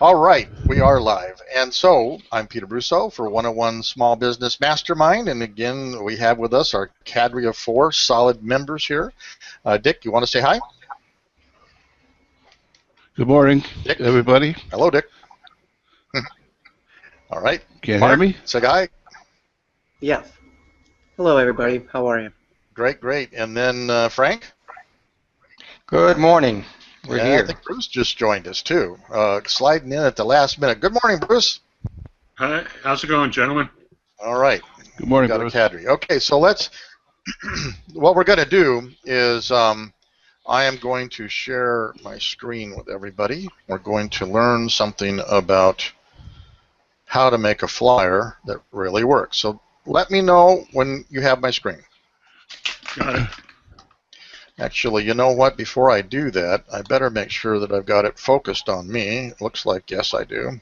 All right, we are live. And so I'm Peter Brousseau for 101 Small Business Mastermind. And again, we have with us our cadre of 4 solid members here. Dick, you want to say hi? Good morning, Dick? everybody. Hello, Dick. All right. Can't Mark, hear me? say hi. Yes. Hello, everybody. Great, How are you? great. And then Frank? Good morning. We're Yeah, I here. think Bruce just joined us too, sliding in at the last minute. Good morning, Bruce. Hi, how's it going, gentlemen? All right. Good morning, Got Bruce. a cadre. Okay, so let's. What we're going to do is I am going to share my screen with everybody. We're going to learn something about how to make a flyer that really works. So let me know when you have my screen. Got it. Actually, you know what? Before I do that, I better make sure that I've got it focused on me. It looks like yes, I do.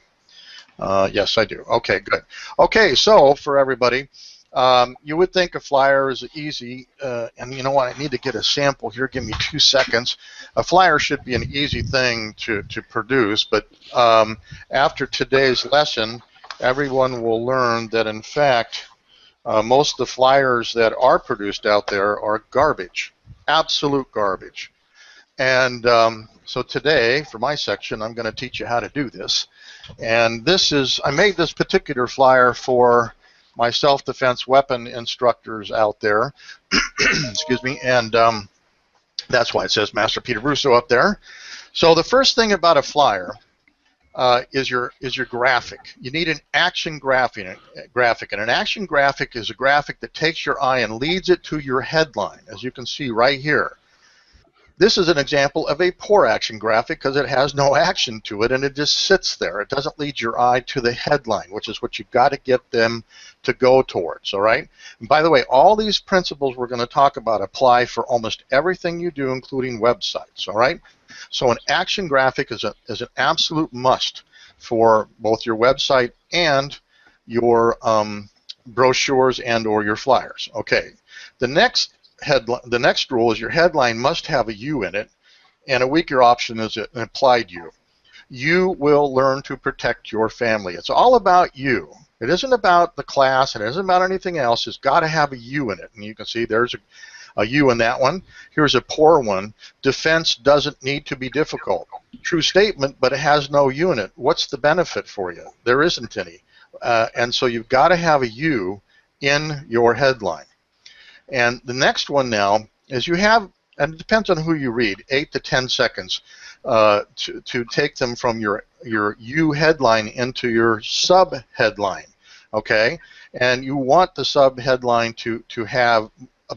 Yes, I do. Okay, good. Okay, so for everybody, you would think a flyer is easy, and you know what? I need to get a sample here. Give me 2 seconds. A flyer should be an easy thing to produce, but after today's lesson, everyone will learn that, in fact, most of the flyers that are produced out there are garbage, absolute garbage. And so today, for my section, I'm going to teach you how to do this. And I made this particular flyer for my self-defense weapon instructors out there. Excuse me. And that's why it says Master Peter Brousseau up there. So the first thing about a flyer is your graphic. You need an action graphic, and an action graphic is a graphic that takes your eye and leads it to your headline, as you can see right here. This is an example of a poor action graphic because it has no action to it and it just sits there. It doesn't lead your eye to the headline, which is what you've got to get them to go towards, all right? And by the way, all these principles we're going to talk about apply for almost everything you do, including websites, all right? So an action graphic is an absolute must for both your website and your brochures and or your flyers. Okay, the next rule is your headline must have a U in it, and a weaker option is an implied U. You will learn to protect your family. It's all about you. It isn't about the class. It isn't about anything else. It's got to have a U in it, and you can see there's a U in that one. Here's a poor one. Defense doesn't need to be difficult. True statement, but it has no U in it. What's the benefit for you? There isn't any. And so you've got to have a U in your headline. And the next one now is you have, and it depends on who you read, 8 to 10 seconds to take them from your U headline into your sub headline, okay? And you want the sub headline to have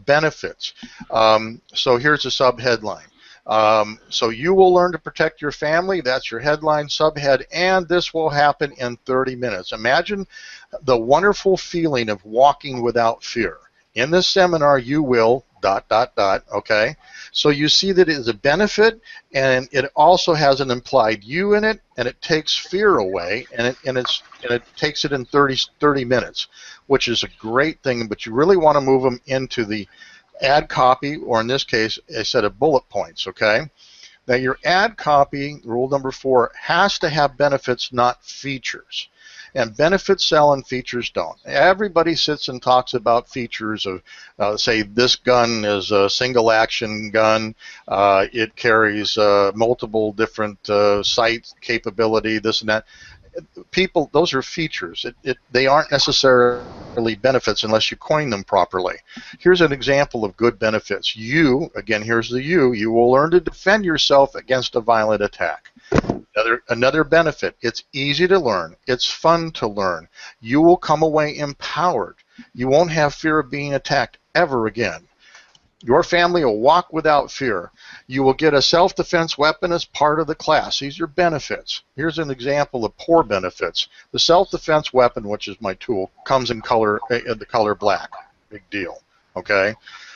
benefits. So here's a sub headline. So you will learn to protect your family. That's your headline, subhead, and this will happen in 30 minutes. Imagine the wonderful feeling of walking without fear. In this seminar, you will ... okay? So you see that it is a benefit, and it also has an implied U in it, and it takes fear away, and it takes it in 30 minutes, which is a great thing, but you really want to move them into the ad copy, or in this case, a set of bullet points, okay? Now your ad copy, rule number 4, has to have benefits, not features. And benefits sell and features don't. Everybody sits and talks about features of, say, this gun is a single action gun. It carries multiple different sight capability, this and that. People, those are features. They aren't necessarily benefits unless you coin them properly. Here's an example of good benefits. You, again, here's the you will learn to defend yourself against a violent attack. Another benefit, it's easy to learn. It's fun to learn. You will come away empowered. You won't have fear of being attacked ever again. Your family will walk without fear. You will get a self-defense weapon as part of the class. These are benefits. Here's an example of poor benefits. The self-defense weapon, which is my tool, comes in the color black. Big deal. Okay.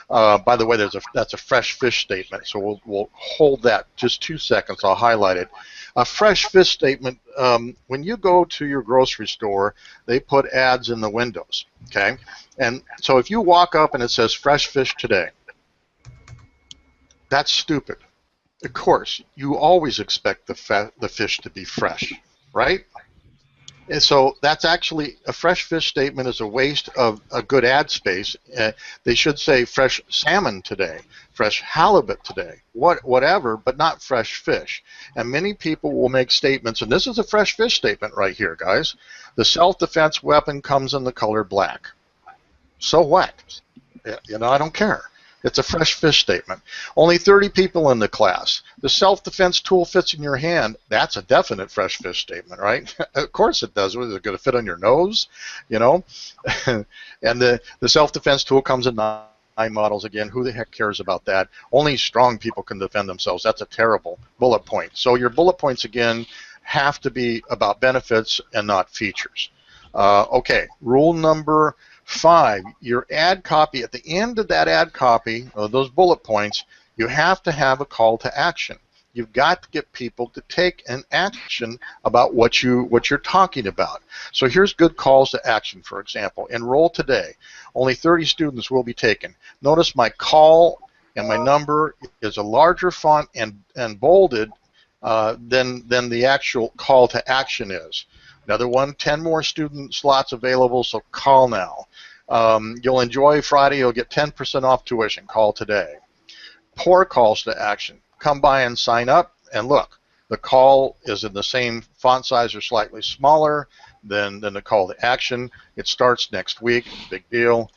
By the way, that's a fresh fish statement, so we'll hold that just 2 seconds. I'll highlight it. A fresh fish statement, when you go to your grocery store, they put ads in the windows, okay? And so if you walk up and it says fresh fish today, that's stupid. Of course, you always expect the fish to be fresh. right? And so that's actually a fresh fish statement is a waste of a good ad space. They should say fresh salmon today, fresh halibut today, whatever, but not fresh fish. And many people will make statements, and this is a fresh fish statement right here, guys. The self-defense weapon comes in the color black. So what? I don't care. It's a fresh fish statement. Only 30 people in the class. The self-defense tool fits in your hand. That's a definite fresh fish statement, right? Of course it does. Is it going to fit on your nose? And the self-defense tool comes in 9 models. Again, who the heck cares about that? Only strong people can defend themselves. That's a terrible bullet point. So your bullet points, again, have to be about benefits and not features. Okay, rule number 5, your ad copy, at the end of that ad copy, those bullet points, you have to have a call to action. You've got to get people to take an action about what you're talking about. So here's good calls to action, for example. Enroll today. Only 30 students will be taken. Notice my call and my number is a larger font and bolded than the actual call to action is. Another one, 10 more student slots available, so call now. You'll enjoy Friday. You'll get 10% off tuition. Call today. Poor calls to action. Come by and sign up, and look, the call is in the same font size or slightly smaller than the call to action. It starts next week. Big deal.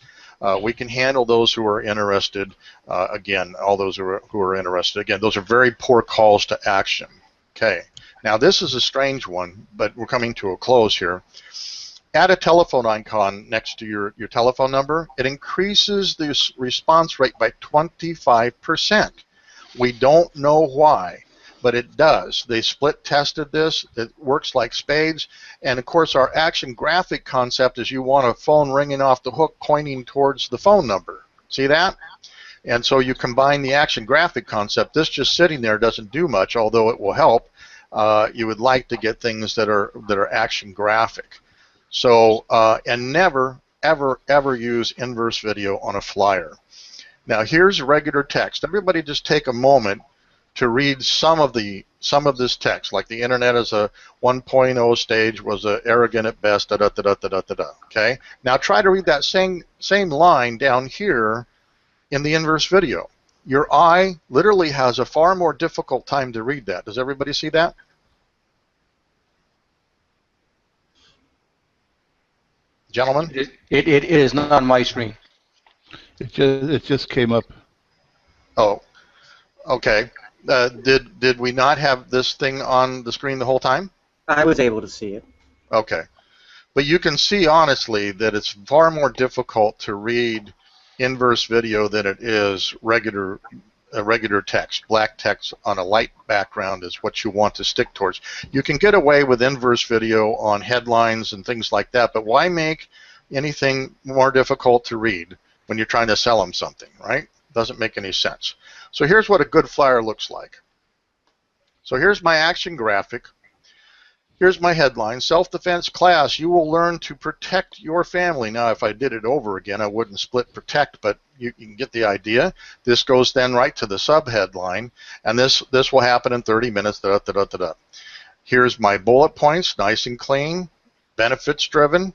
We can handle those who are interested. Again, all those who are interested. Again, those are very poor calls to action. Okay. Now, this is a strange one, but we're coming to a close here. Add a telephone icon next to your telephone number. It increases the response rate by 25%. We don't know why, but it does. They split tested this. It works like spades. And, of course, our action graphic concept is you want a phone ringing off the hook pointing towards the phone number. See that? And so you combine the action graphic concept. This just sitting there doesn't do much, although it will help. You would like to get things that are action graphic. So, and never, ever, ever use inverse video on a flyer. Now, here's regular text. Everybody just take a moment to read some of this text, like the internet is a 1.0 stage, was arrogant at best, da da da da da da da. Okay. Now try to read that same line down here in the inverse video. Your eye literally has a far more difficult time to read that. Does everybody see that? Gentlemen? It is not on my screen. It just came up. Oh, okay. Did we not have this thing on the screen the whole time? I was able to see it. Okay. But you can see, honestly, that it's far more difficult to read inverse video than it is regular text. Black text on a light background is what you want to stick towards. You can get away with inverse video on headlines and things like that, but why make anything more difficult to read when you're trying to sell them something, right? Doesn't make any sense. So here's what a good flyer looks like. So here's my action graphic. Here's my headline, self-defense class, you will learn to protect your family. Now, if I did it over again, I wouldn't split protect, but you can get the idea. This goes then right to the sub-headline, and this will happen in 30 minutes, da, da, da, da, da. Here's my bullet points, nice and clean, benefits-driven,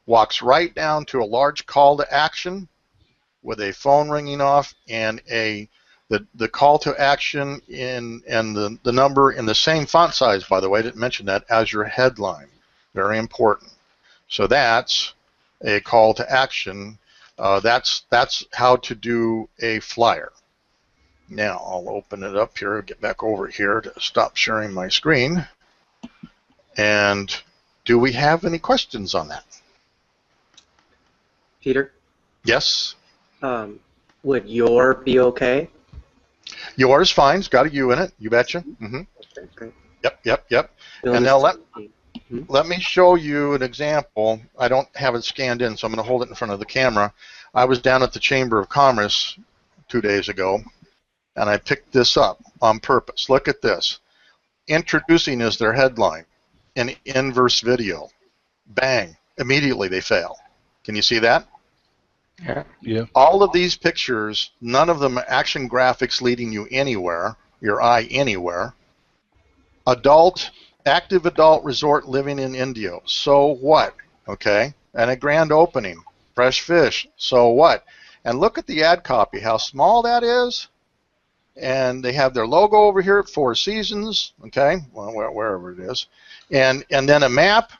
walks right down to a large call to action with a phone ringing off and the call to action and the number in the same font size, by the way, I didn't mention that, as your headline. Very important. So that's a call to action. That's how to do a flyer. Now I'll open it up here, get back over here to stop sharing my screen. And do we have any questions on that? Peter? Yes? Would your be okay? Yours, fine. It's got a U in it. You betcha. Mm-hmm. Okay, great. Yep. Bill, And now Hmm? let me show you an example. I don't have it scanned in, so I'm going to hold it in front of the camera. I was down at the Chamber of Commerce 2 days ago, and I picked this up on purpose. Look at this. Introducing is their headline. An inverse video. Bang. Immediately they fail. Can you see that? Yeah. All of these pictures, none of them are action graphics leading you anywhere, your eye anywhere. Adult active adult resort living in Indio. So what? Okay. And a grand opening. Fresh fish. So what? And look at the ad copy, how small that is. And they have their logo over here at Four Seasons. Okay. Well, wherever it is. And then a map.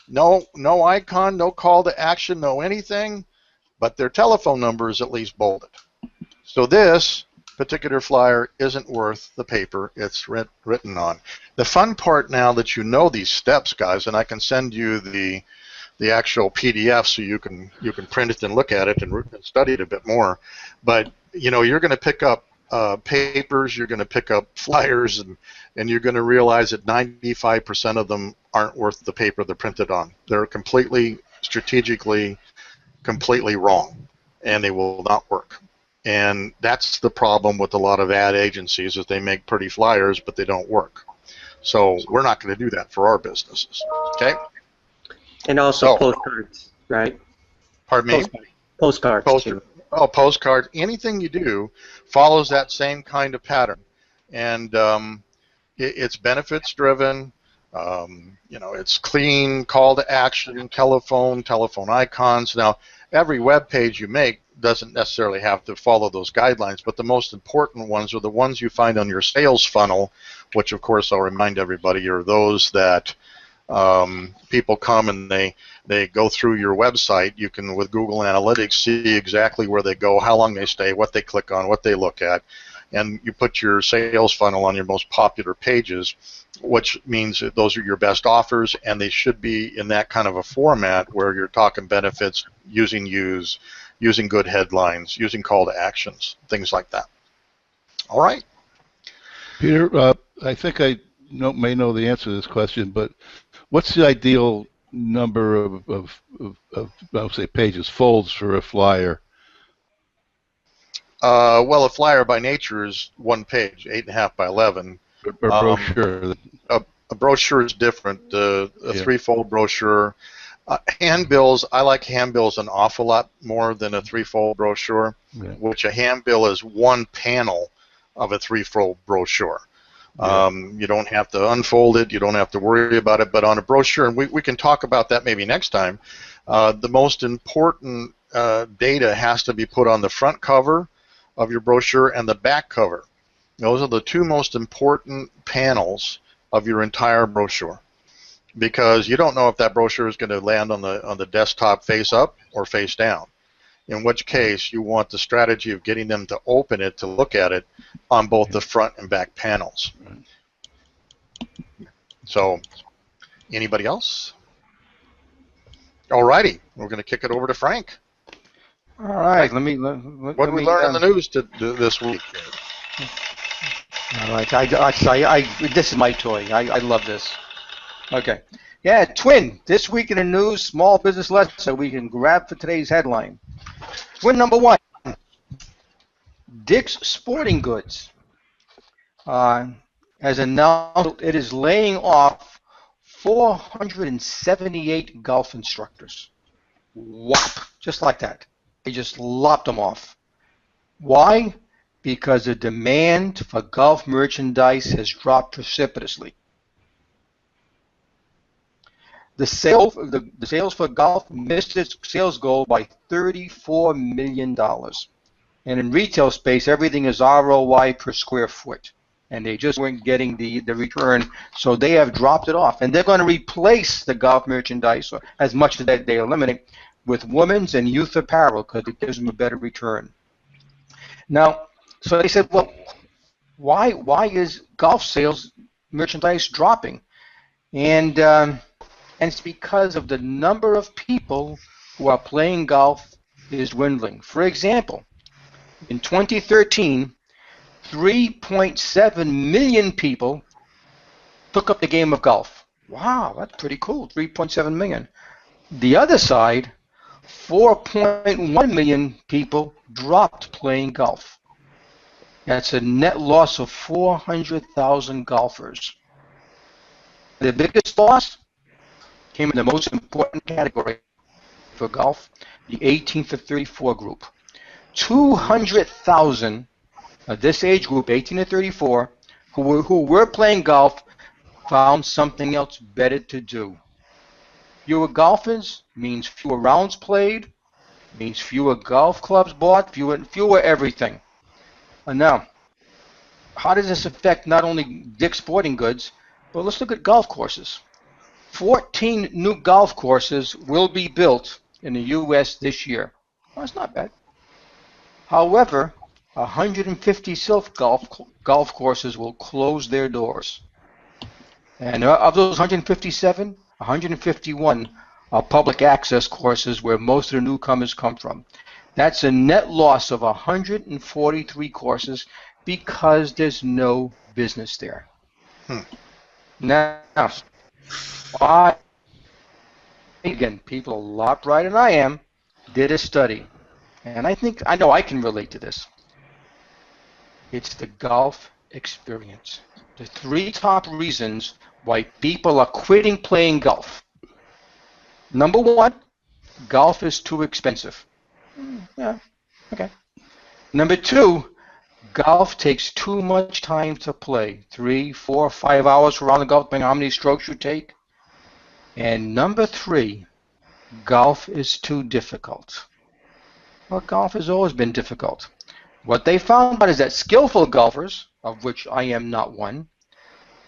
No icon, no call to action, no anything. But their telephone number is at least bolded. So this particular flyer isn't worth the paper it's written on. The fun part now that you know these steps, guys, and I can send you the actual PDF so you can print it and look at it and study it a bit more. But you know, you're going to pick up papers, you're going to pick up flyers, and you're going to realize that 95% of them aren't worth the paper they're printed on. They're completely strategically completely wrong, and they will not work. And that's the problem with a lot of ad agencies, is they make pretty flyers, but they don't work. So we're not going to do that for our businesses. Okay? And also postcards, right? Pardon me? Postcards. Poster. Oh, postcards. Anything you do follows that same kind of pattern. And it's benefits driven. You know, it's clean, call to action, telephone icons. Now, every web page you make doesn't necessarily have to follow those guidelines, but the most important ones are the ones you find on your sales funnel, which of course I'll remind everybody are those that people come and they go through your website. You can, with Google Analytics, see exactly where they go, how long they stay, what they click on, what they look at, and you put your sales funnel on your most popular pages, which means that those are your best offers, and they should be in that kind of a format where you're talking benefits, using good headlines, using call to actions, things like that. All right. Peter, I think I may know the answer to this question, but what's the ideal number of I would say pages, folds for a flyer? Well, a flyer by nature is one page, 8.5 by 11. Or brochure? A brochure is different. A three-fold brochure. Handbills, I like handbills an awful lot more than a three-fold brochure, which a handbill is one panel of a three-fold brochure. You don't have to unfold it, you don't have to worry about it, but on a brochure, and we can talk about that maybe next time, the most important data has to be put on the front cover of your brochure and the back cover. Those are the two most important panels of your entire brochure, because you don't know if that brochure is going to land on the desktop face up or face down, in which case you want the strategy of getting them to open it, to look at it on both the front and back panels. So, anybody else? Alrighty, we're going to kick it over to Frank. All right, what did we learn in the news this week? All right, this is my toy. I love this. Okay. Yeah, Twin, this week in the news, small business lesson we can grab for today's headline. Twin number one, Dick's Sporting Goods has announced it is laying off 478 golf instructors. Whop, just like that. They just lopped them off. Why? Because the demand for golf merchandise has dropped precipitously. The sales for golf missed its sales goal by $34 million. And in retail space, everything is ROI per square foot. And they just weren't getting the return, so they have dropped it off. And they're going to replace the golf merchandise, or as much as they eliminate, with women's and youth apparel, because it gives them a better return. Now, so they said, well, why is golf sales merchandise dropping? And it's because of the number of people who are playing golf is dwindling. For example, in 2013, 3.7 million people took up the game of golf. Wow, that's pretty cool, 3.7 million. The other side, 4.1 million people dropped playing golf. That's a net loss of 400,000 golfers. The biggest loss came in the most important category for golf, the 18 to 34 group. 200,000 of this age group, 18 to 34, who were playing golf, found something else better to do. Fewer golfers means fewer rounds played, means fewer golf clubs bought, fewer everything. And now, how does this affect not only Dick's Sporting Goods, but let's look at golf courses. 14 new golf courses will be built in the U.S. this year. Well, that's not bad. However, 150 self golf courses will close their doors. And of those 157, 151 are public access courses where most of the newcomers come from. That's a net loss of 143 courses because there's no business there. Now, I, again, people a lot brighter than I am, did a study. And I know I can relate to this. It's the golf experience. The 3 top reasons why people are quitting playing golf. Number 1, golf is too expensive. Yeah, okay. Number 2, golf takes too much time to play. 3, 4, 5 hours around the golf, depending on how many strokes you take. And number 3, golf is too difficult. Well, golf has always been difficult. What they found out is that skillful golfers, of which I am not one,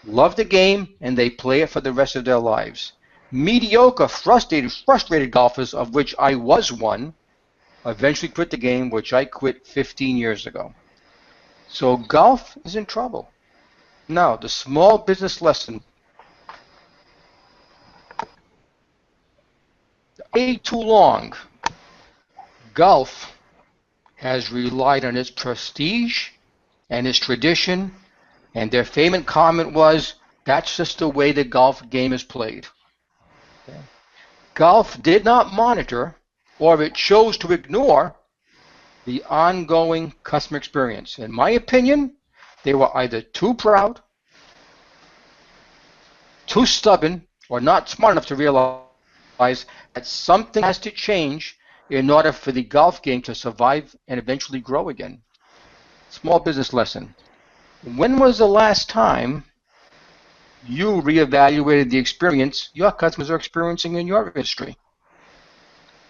love the game and they play it for the rest of their lives. Mediocre, frustrated golfers, of which I was one, eventually quit the game, which I quit 15 years ago. So golf is in trouble. Now, the small business lesson. Way too long, golf has relied on its prestige and its tradition, and their famous comment was, that's just the way the golf game is played. Okay. Golf did not monitor, or it chose to ignore, the ongoing customer experience. In my opinion, they were either too proud, too stubborn, or not smart enough to realize that something has to change in order for the golf game to survive and eventually grow again. Small business lesson. When was the last time you reevaluated the experience your customers are experiencing in your industry?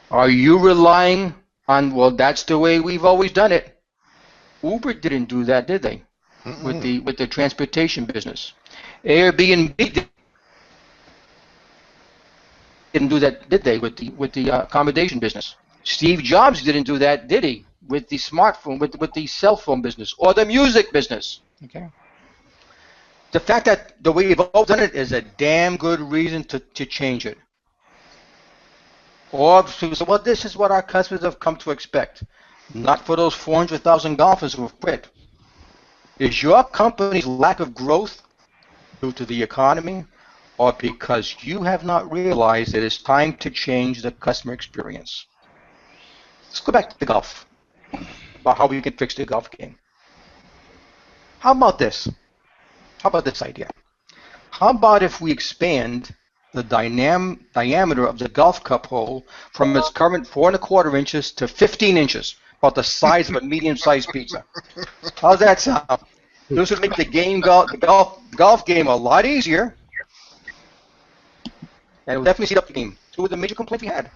Are you relying on, well, that's the way we've always done it? Uber didn't do that, did they? With the transportation business. Airbnb didn't do that, did they, with the accommodation business? Steve Jobs didn't do that, did he, with the smartphone, with the cell phone business or the music business? Okay. The fact that the way we've always done it is a damn good reason to change it. Or people say, well, this is what our customers have come to expect. Not for those 400,000 golfers who have quit. Is your company's lack of growth due to the economy, or because you have not realized that it's time to change the customer experience? Let's go back to the golf, about how we can fix the golf game. How about this? How about this idea? How about if we expand the diameter of the golf cup hole from its current 4 1/4 inches to 15 inches, about the size of a medium-sized pizza? How's that sound? This would make the golf game a lot easier, and it would definitely speed up the game. Two of the major complaints we had.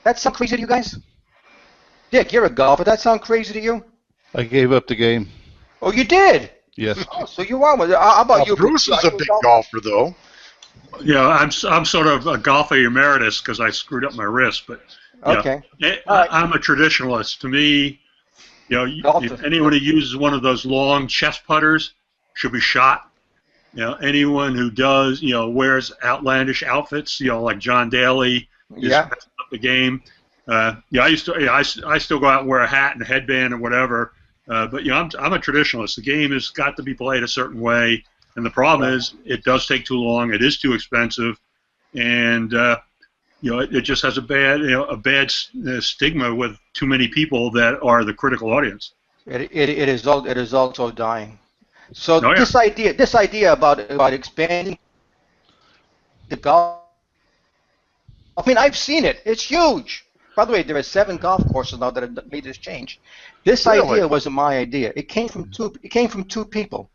That sound crazy to you guys? Dick, you're a golfer. That sound crazy to you? I gave up the game. Oh, you did? Yes. Oh, so you are with it. How about you? Bruce is a big golfer, though. Yeah, I'm sort of a golfer emeritus because I screwed up my wrist, but okay. I'm a traditionalist. To me, if anyone who uses one of those long chest putters should be shot. Anyone who does, wears outlandish outfits, like John Daly, is messing up the game. I still go out and wear a hat and a headband or whatever. But I'm a traditionalist. The game has got to be played a certain way, and the problem is it does take too long. It is too expensive, and it just has a bad stigma with too many people that are the critical audience. It is also dying. So this idea about expanding the golf. I mean, I've seen it. It's huge. By the way, there are 7 golf courses now that have made this change. This idea wasn't my idea. It came from two people.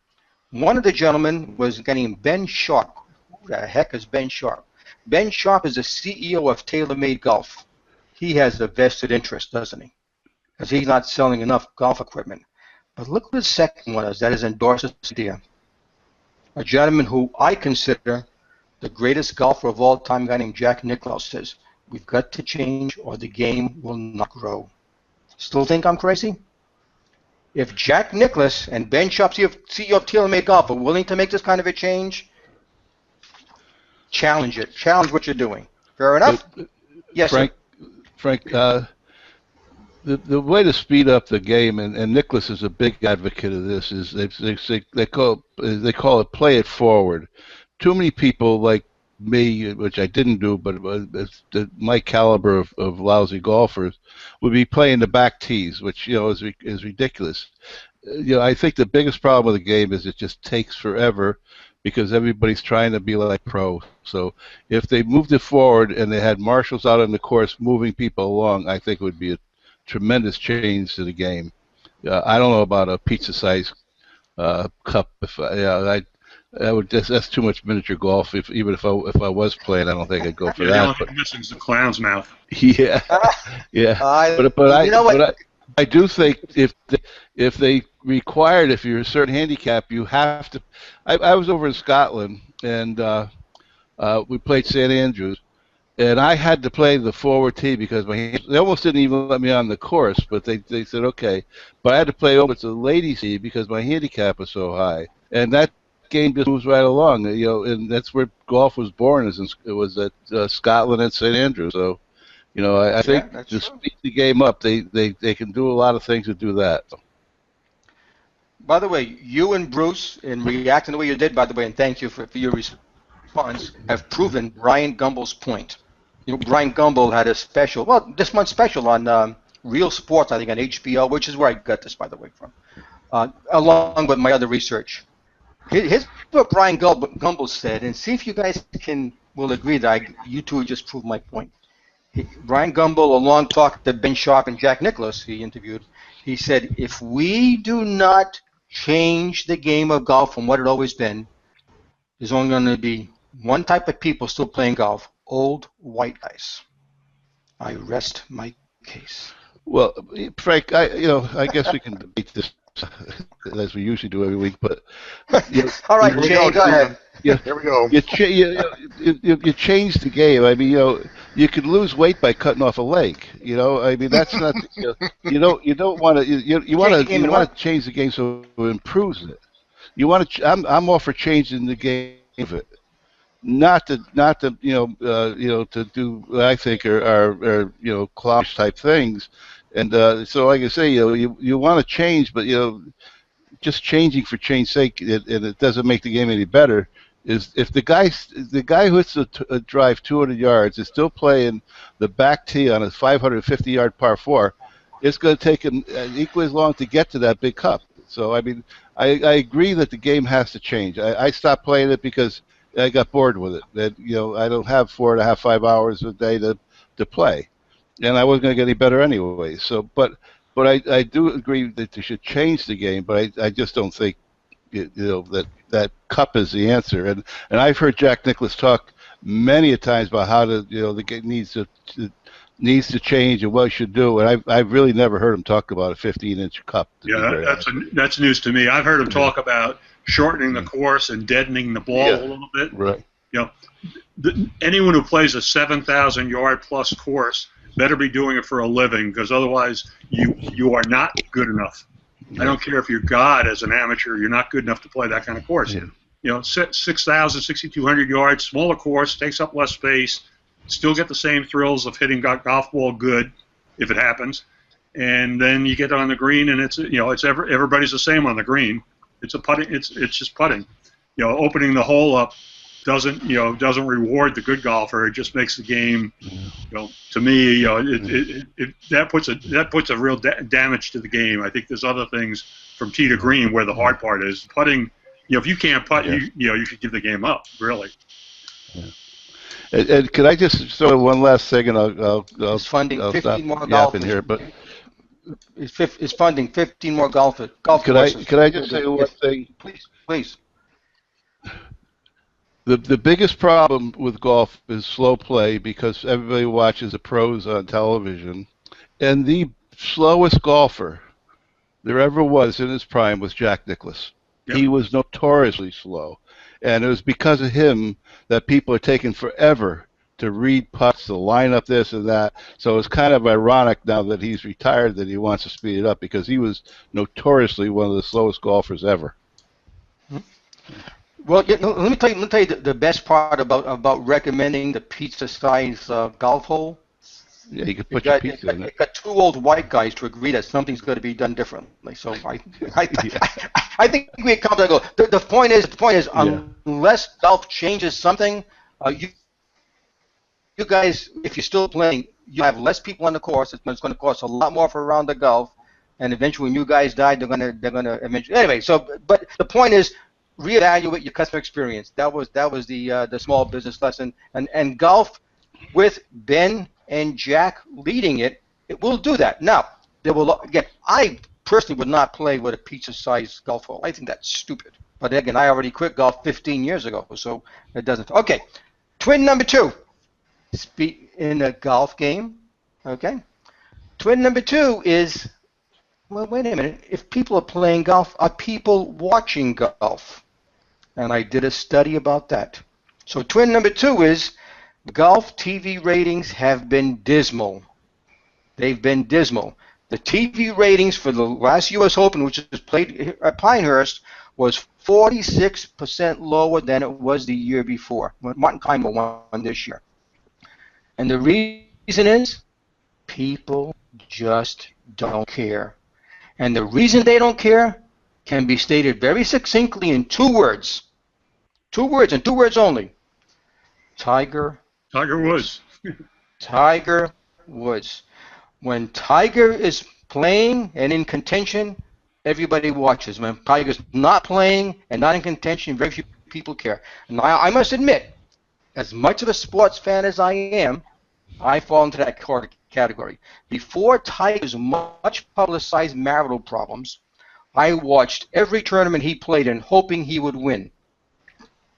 One of the gentlemen was getting Ben Sharp. Who the heck is Ben Sharp? Ben Sharp is the CEO of TaylorMade Golf. He has a vested interest, doesn't he? Because he's not selling enough golf equipment. But look what the second one is that has endorsed this idea. A gentleman who I consider the greatest golfer of all time, a guy named Jack Nicklaus, says, we've got to change or the game will not grow. Still think I'm crazy? If Jack Nicklaus and Ben Sharp, CEO of TaylorMade Golf, are willing to make this kind of a change, challenge it. Challenge what you're doing. Fair enough? Yes, Frank, the way to speed up the game, and Nicholas is a big advocate of this, is they call it play it forward. Too many people like me, which I didn't do, but my caliber of lousy golfers, would be playing the back tees, which is ridiculous. I think the biggest problem with the game is it just takes forever because everybody's trying to be like pro. So if they moved it forward and they had marshals out on the course moving people along, I think it would be a tremendous change to the game. I don't know about a pizza-sized cup. That's too much miniature golf. Even if I was playing, I don't think I'd go for that. The only thing missing is the clown's mouth. Yeah, yeah. But I do think if they required, if you're a certain handicap, you have to. I was over in Scotland and we played St Andrews. And I had to play the forward tee because they almost didn't even let me on the course, but they said, okay. But I had to play over to the ladies' tee because my handicap was so high. And that game just moves right along, and that's where golf was born, it was at Scotland and St Andrews. So, I think to speed the game up, they can do a lot of things to do that. By the way, you and Bruce, in reacting the way you did, by the way, and thank you for your response, have proven Brian Gumbel's point. Brian Gumbel had a special, this month's special on Real Sports, I think on HBO, which is where I got this, by the way, from, along with my other research. Here's what Brian Gumbel said, and see if you guys will agree that you two just proved my point. Brian Gumbel, along talking to Ben Sharp and Jack Nicklaus, he interviewed, he said, if we do not change the game of golf from what it always been, there's only going to be one type of people still playing golf, old white guys. I rest my case. Well, Frank, I guess we can debate this as we usually do every week, but all right, Jay, go ahead. Here we go. You change the game. I mean, you could lose weight by cutting off a leg. I mean, that's not. You don't want to. You want to change the game so it improves it. You want to. I'm all for changing the game of it. Not to to do what I think are clownish type things, and so like I say, you want to change, but just changing for change's sake, and it doesn't make the game any better. Is if the guy who hits a drive 200 yards is still playing the back tee on a 550-yard par 4, it's going to take him equally as long to get to that big cup. So I mean, I agree that the game has to change. I stopped playing it because I got bored with it. That I don't have 4.5, 5 hours a day to play, and I wasn't going to get any better anyway. So, but I do agree that they should change the game, but I just don't think that cup is the answer. And I've heard Jack Nicklaus talk many a times about how the game needs to change and what it should do, and I've really never heard him talk about a 15-inch cup. That's news to me. I've heard him talk about shortening the course and deadening the ball a little bit. Right. Anyone who plays a 7,000-yard plus course better be doing it for a living, because otherwise you are not good enough. I don't care if you're God as an amateur, you're not good enough to play that kind of course. Yeah. 6,000, 6,200 yards, smaller course, takes up less space, still get the same thrills of hitting golf ball good, if it happens, and then you get on the green and it's everybody's the same on the green. It's a putting. It's just putting. Opening the hole up doesn't reward the good golfer. It just makes the game. To me, that puts a real damage to the game. I think there's other things from tee to green where the hard part is putting. If you can't putt, you should give the game up. Really. Yeah. And could I just throw one last thing, and I'll funding I'll 15 more golf in here, but. It's funding 15 more golf courses. Could I just say one thing? Please. The biggest problem with golf is slow play because everybody watches the pros on television, and the slowest golfer there ever was in his prime was Jack Nicklaus. Yep. He was notoriously slow, and it was because of him that people are taking forever to read putts, to line up this and that. So it's kind of ironic now that he's retired that he wants to speed it up because he was notoriously one of the slowest golfers ever. Well, let me tell you the best part about recommending the pizza-sized golf hole. Yeah, you could put your pizza in it. It got two old white guys to agree that something's going to be done differently. So I think we come to go. The point is, unless golf changes something, you guys, if you're still playing, you have less people on the course. It's going to cost a lot more for a round of golf, and eventually, when you guys die, they're going to eventually. Anyway, but the point is, reevaluate your customer experience. That was the small business lesson, and golf with Ben and Jack leading it will do that. Now, I personally would not play with a pizza-sized golf hole. I think that's stupid. But again, I already quit golf 15 years ago, so it doesn't. Okay, twin number 2. In a golf game, okay? Twin number 2 is, well, wait a minute. If people are playing golf, are people watching golf? And I did a study about that. So twin number 2 is golf TV ratings have been dismal. They've been dismal. The TV ratings for the last U.S. Open, which was played at Pinehurst, was 46% lower than it was the year before, when Martin Keimer won this year. And the reason is people just don't care. And the reason they don't care can be stated very succinctly in 2 words. 2 words and 2 words only. Tiger Woods. Tiger Woods. When Tiger is playing and in contention, everybody watches. When Tiger's not playing and not in contention, very few people care. And I must admit, as much of a sports fan as I am, I fall into that category. Before Tiger's much publicized marital problems, I watched every tournament he played in, hoping he would win.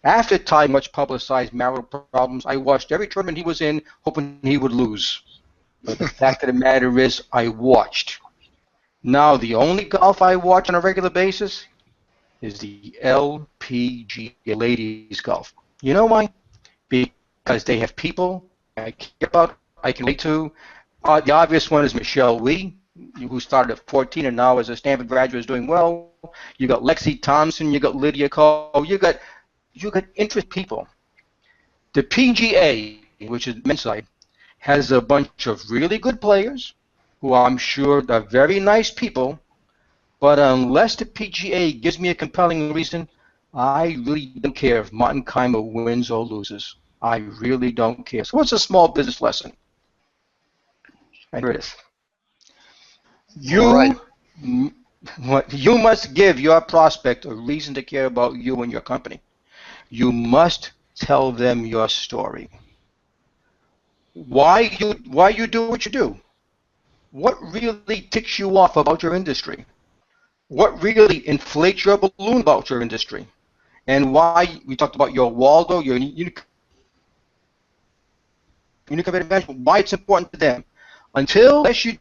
After Tiger's much publicized marital problems, I watched every tournament he was in, hoping he would lose. But the fact of the matter is, I watched. Now, the only golf I watch on a regular basis is the LPGA ladies golf. You know why? Because they have people I care about, I can relate to. The obvious one is Michelle Lee, who started at 14 and now as a Stanford graduate is doing well. You got Lexi Thompson, you got Lydia Ko, you got interest people. The PGA, which is men's side, has a bunch of really good players who I'm sure are very nice people, but unless the PGA gives me a compelling reason, I really don't care if Martin Keimer wins or loses. I really don't care. So what's a small business lesson? And here it is. You must give your prospect a reason to care about you and your company. You must tell them your story. Why you do what you do? What really ticks you off about your industry? What really inflates your balloon about your industry? And why we talked about your Waldo, your unique advantage, why it's important to them. Unless you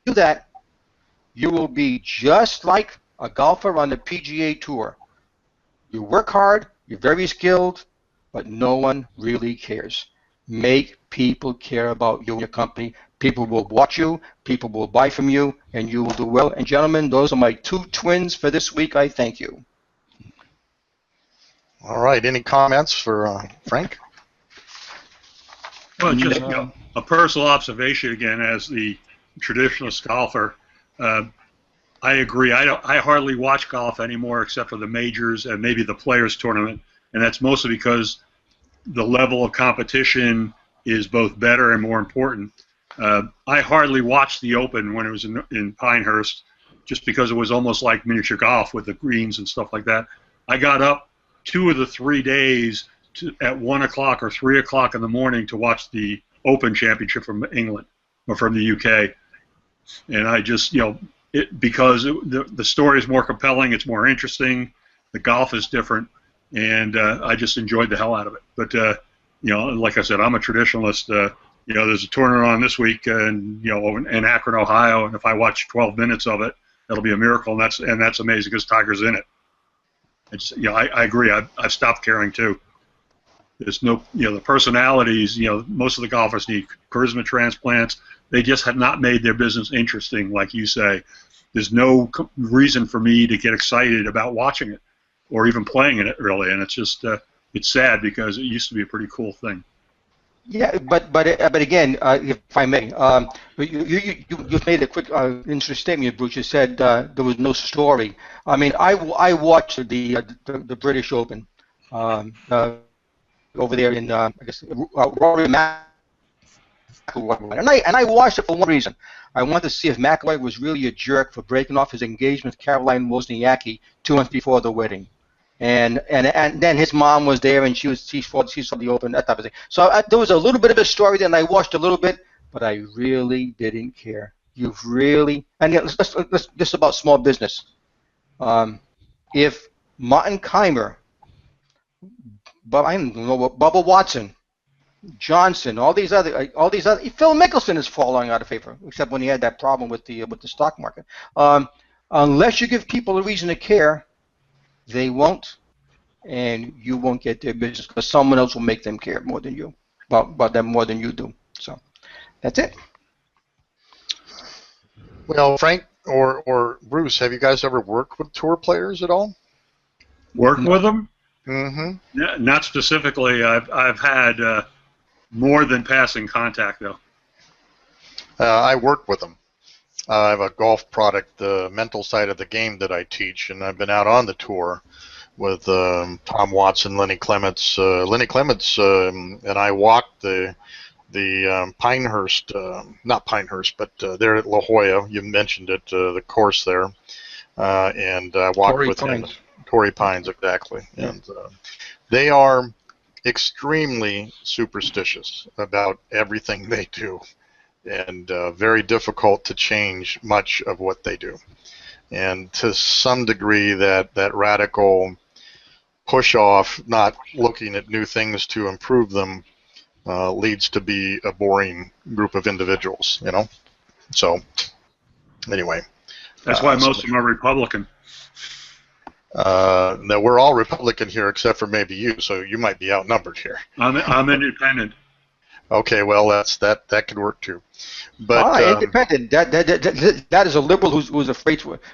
do that, you will be just like a golfer on the PGA Tour. You work hard, you're very skilled, but no one really cares. Make people care about you and your company. People will watch you, people will buy from you, and you will do well. And gentlemen, those are my 2 twins for this week. I thank you. All right. Any comments for Frank? Well, just a personal observation again as the traditionalist golfer. I agree. I hardly watch golf anymore except for the majors and maybe the Players Tournament, and that's mostly because the level of competition is both better and more important. I hardly watched the Open when it was in Pinehurst just because it was almost like miniature golf with the greens and stuff like that. I got up 2 of the 3 days at 1 o'clock or 3 o'clock in the morning to watch the Open Championship from England or from the UK. And I just, because the story is more compelling, it's more interesting, the golf is different. and I just enjoyed the hell out of it. But like I said, I'm a traditionalist. There's a tournament on this week, and in Akron, Ohio, and if I watch 12 minutes of it, that'll be a miracle, and that's amazing because Tiger's in it. I agree. I've stopped caring too. There's no, the personalities. Most of the golfers need charisma transplants. They just have not made their business interesting, like you say. There's no reason for me to get excited about watching it or even playing in it, really. And it's just, it's sad because it used to be a pretty cool thing. Yeah, but again, if I may, you've made a quick, interesting statement, Bruce. You said there was no story. I mean, I watched the British Open over there in I guess Rory McIlroy, and I watched it for one reason. I wanted to see if McIlroy was really a jerk for breaking off his engagement with Caroline Wozniacki 2 months before the wedding. And then his mom was there, and she saw the Open, that type of thing. So there was a little bit of a story, then I watched a little bit, but I really didn't care. You've really, and let's just about small business. If Martin Keimer, I don't know, Bubba Watson, Johnson, all these other, Phil Mickelson is falling out of favor, except when he had that problem with the stock market. Unless you give people a reason to care, they won't, and you won't get their business because someone else will make them care more than you, about them more than you do. So that's it. Well, Frank or Bruce, have you guys ever worked with tour players at all? Worked with them? Mm-hmm. Not specifically. I've had more than passing contact, though. I work with them. I have a golf product, the mental side of the game that I teach, and I've been out on the tour with Tom Watson, Lenny Clements. Lenny Clements and I walked the Pinehurst, not Pinehurst, but there at La Jolla. You mentioned it, the course there, and I walked Torrey with Pines. him. Torrey Pines, exactly. Yeah. And they are extremely superstitious about everything they do, and very difficult to change much of what they do. And to some degree, that radical push off, not looking at new things to improve them, leads to be a boring group of individuals, So, anyway. That's why most of them are Republican. No, we're all Republican here except for maybe you, so you might be outnumbered here. I'm independent. Okay, well that could work too. But independent. That is a liberal who's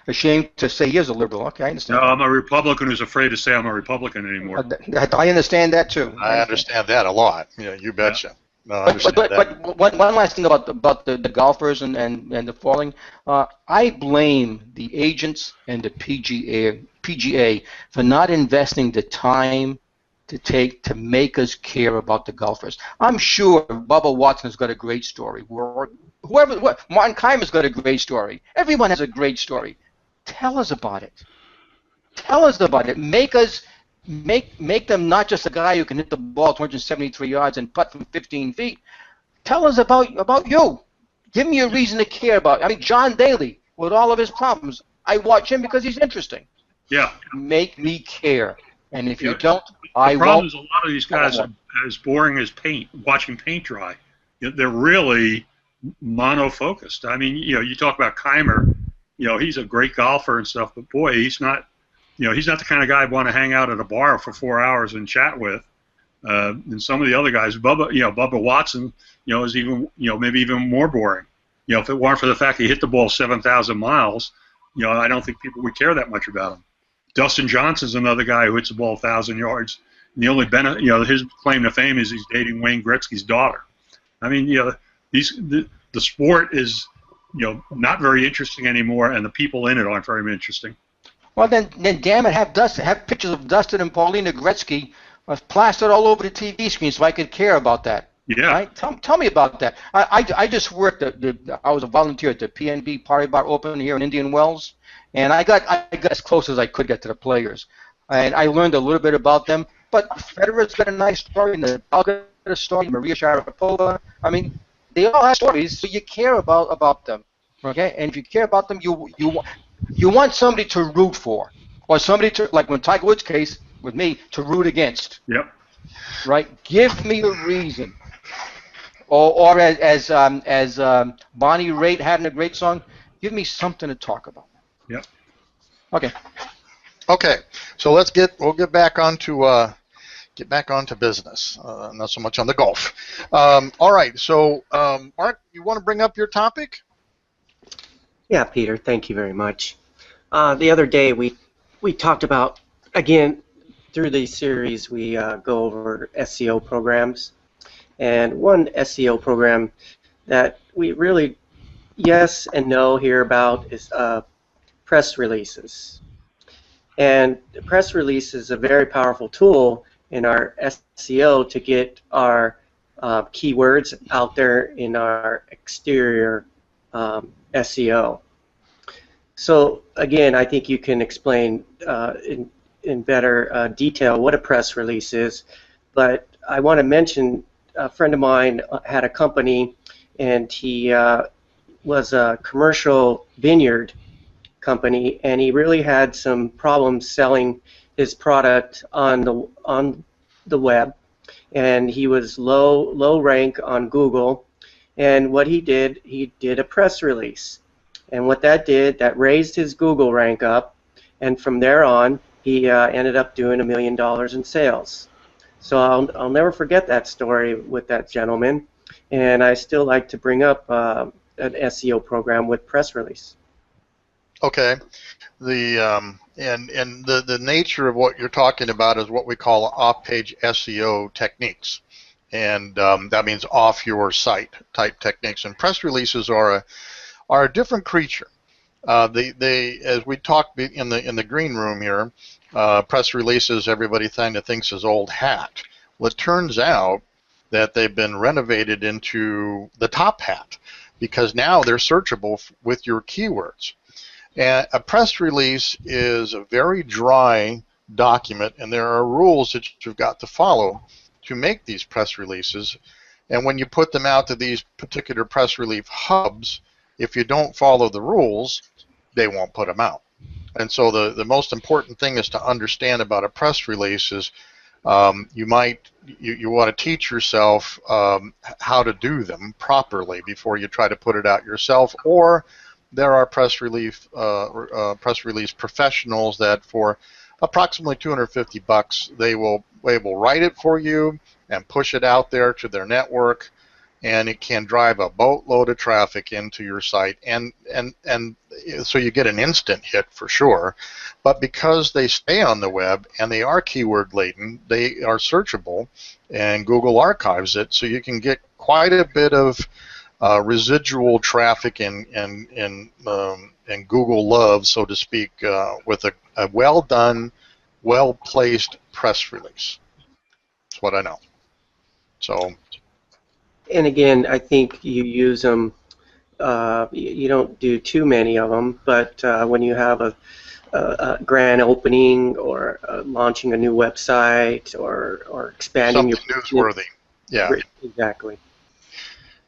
ashamed to say he is a liberal. Okay, I understand. No, I'm a Republican who's afraid to say I'm a Republican anymore. I understand that too. I understand that a lot. You betcha. Yeah. No, I understand that. But one last thing about the golfers and the falling. I blame the agents and the PGA for not investing the time to take to make us care about the golfers. I'm sure Bubba Watson's got a great story. Martin Keimer's got a great story. Everyone has a great story. Tell us about it. Tell us about it. Make them not just a guy who can hit the ball 273 yards and putt from 15 feet. Tell us about you. Give me a reason to care about. I mean, John Daly, with all of his problems, I watch him because he's interesting. Yeah. Make me care. And if you don't, I won't. The problem is a lot of these guys are as boring as paint, watching paint dry. They're really mono-focused. I mean, you talk about Keimer, he's a great golfer and stuff, but boy, he's not the kind of guy I'd want to hang out at a bar for 4 hours and chat with. And some of the other guys, Bubba Watson, is even, maybe even more boring. If it weren't for the fact he hit the ball 7,000 miles, I don't think people would care that much about him. Dustin Johnson's another guy who hits the ball 1,000 yards. And the only his claim to fame is he's dating Wayne Gretzky's daughter. I mean, the sport is, not very interesting anymore, and the people in it aren't very interesting. Well, then damn it, have pictures of Dustin and Paulina Gretzky plastered all over the TV screen so I could care about that. Yeah. Right? Tell me about that. I just worked I was a volunteer at the PNB Party Bar Open here in Indian Wells, and I got as close as I could get to the players, and I learned a little bit about them. But Federer's got a nice story, and Nadal got a story, Maria Sharapova. I mean, they all have stories, so you care about them. Okay, and if you care about them, you want somebody to root for, or somebody to, like when Tiger Woods' case, with me, to root against. Yep. Right? Give me a reason. Or as Bonnie Raitt had in a great song, give me something to talk about. Yep. Okay. Okay, so we'll get back onto business, not so much on the golf. All right, so Mark, you want to bring up your topic? Yeah, Peter, thank you very much. The other day we talked about, again, through these series we go over SEO programs, and one SEO program that we really yes and no hear about is press releases. And press release is a very powerful tool in our SEO to get our keywords out there in our exterior SEO. So again, I think you can explain in better detail what a press release is, but I want to mention a friend of mine had a company, and he was a commercial vineyard company, and he really had some problems selling his product on the web, and he was low rank on Google. And what he did a press release, and what that did, that raised his Google rank up, and from there on he ended up doing $1 million in sales. So I'll never forget that story with that gentleman, and I still like to bring up an SEO program with press release. Okay, and the nature of what you're talking about is what we call off-page SEO techniques, and that means off your site type techniques. And press releases are a different creature. They as we talked in the green room here, press releases everybody kind of thinks is old hat. Well, it turns out that they've been renovated into the top hat, because now they're searchable with your keywords. And a press release is a very dry document, and there are rules that you've got to follow to make these press releases. And when you put them out to these particular press release hubs, if you don't follow the rules, they won't put them out. And so the most important thing is to understand about a press release is you want to teach yourself how to do them properly before you try to put it out yourself, or there are press release professionals that for approximately $250 they will write it for you and push it out there to their network, and it can drive a boatload of traffic into your site, and so you get an instant hit for sure. But because they stay on the web and they are keyword laden, they are searchable, and Google archives it, so you can get quite a bit of residual traffic and Google love, so to speak, with a well done, well placed press release. That's what I know. So. And again, I think you use them. You don't do too many of them, but when you have a grand opening or launching a new website or expanding something newsworthy. Yeah. Exactly.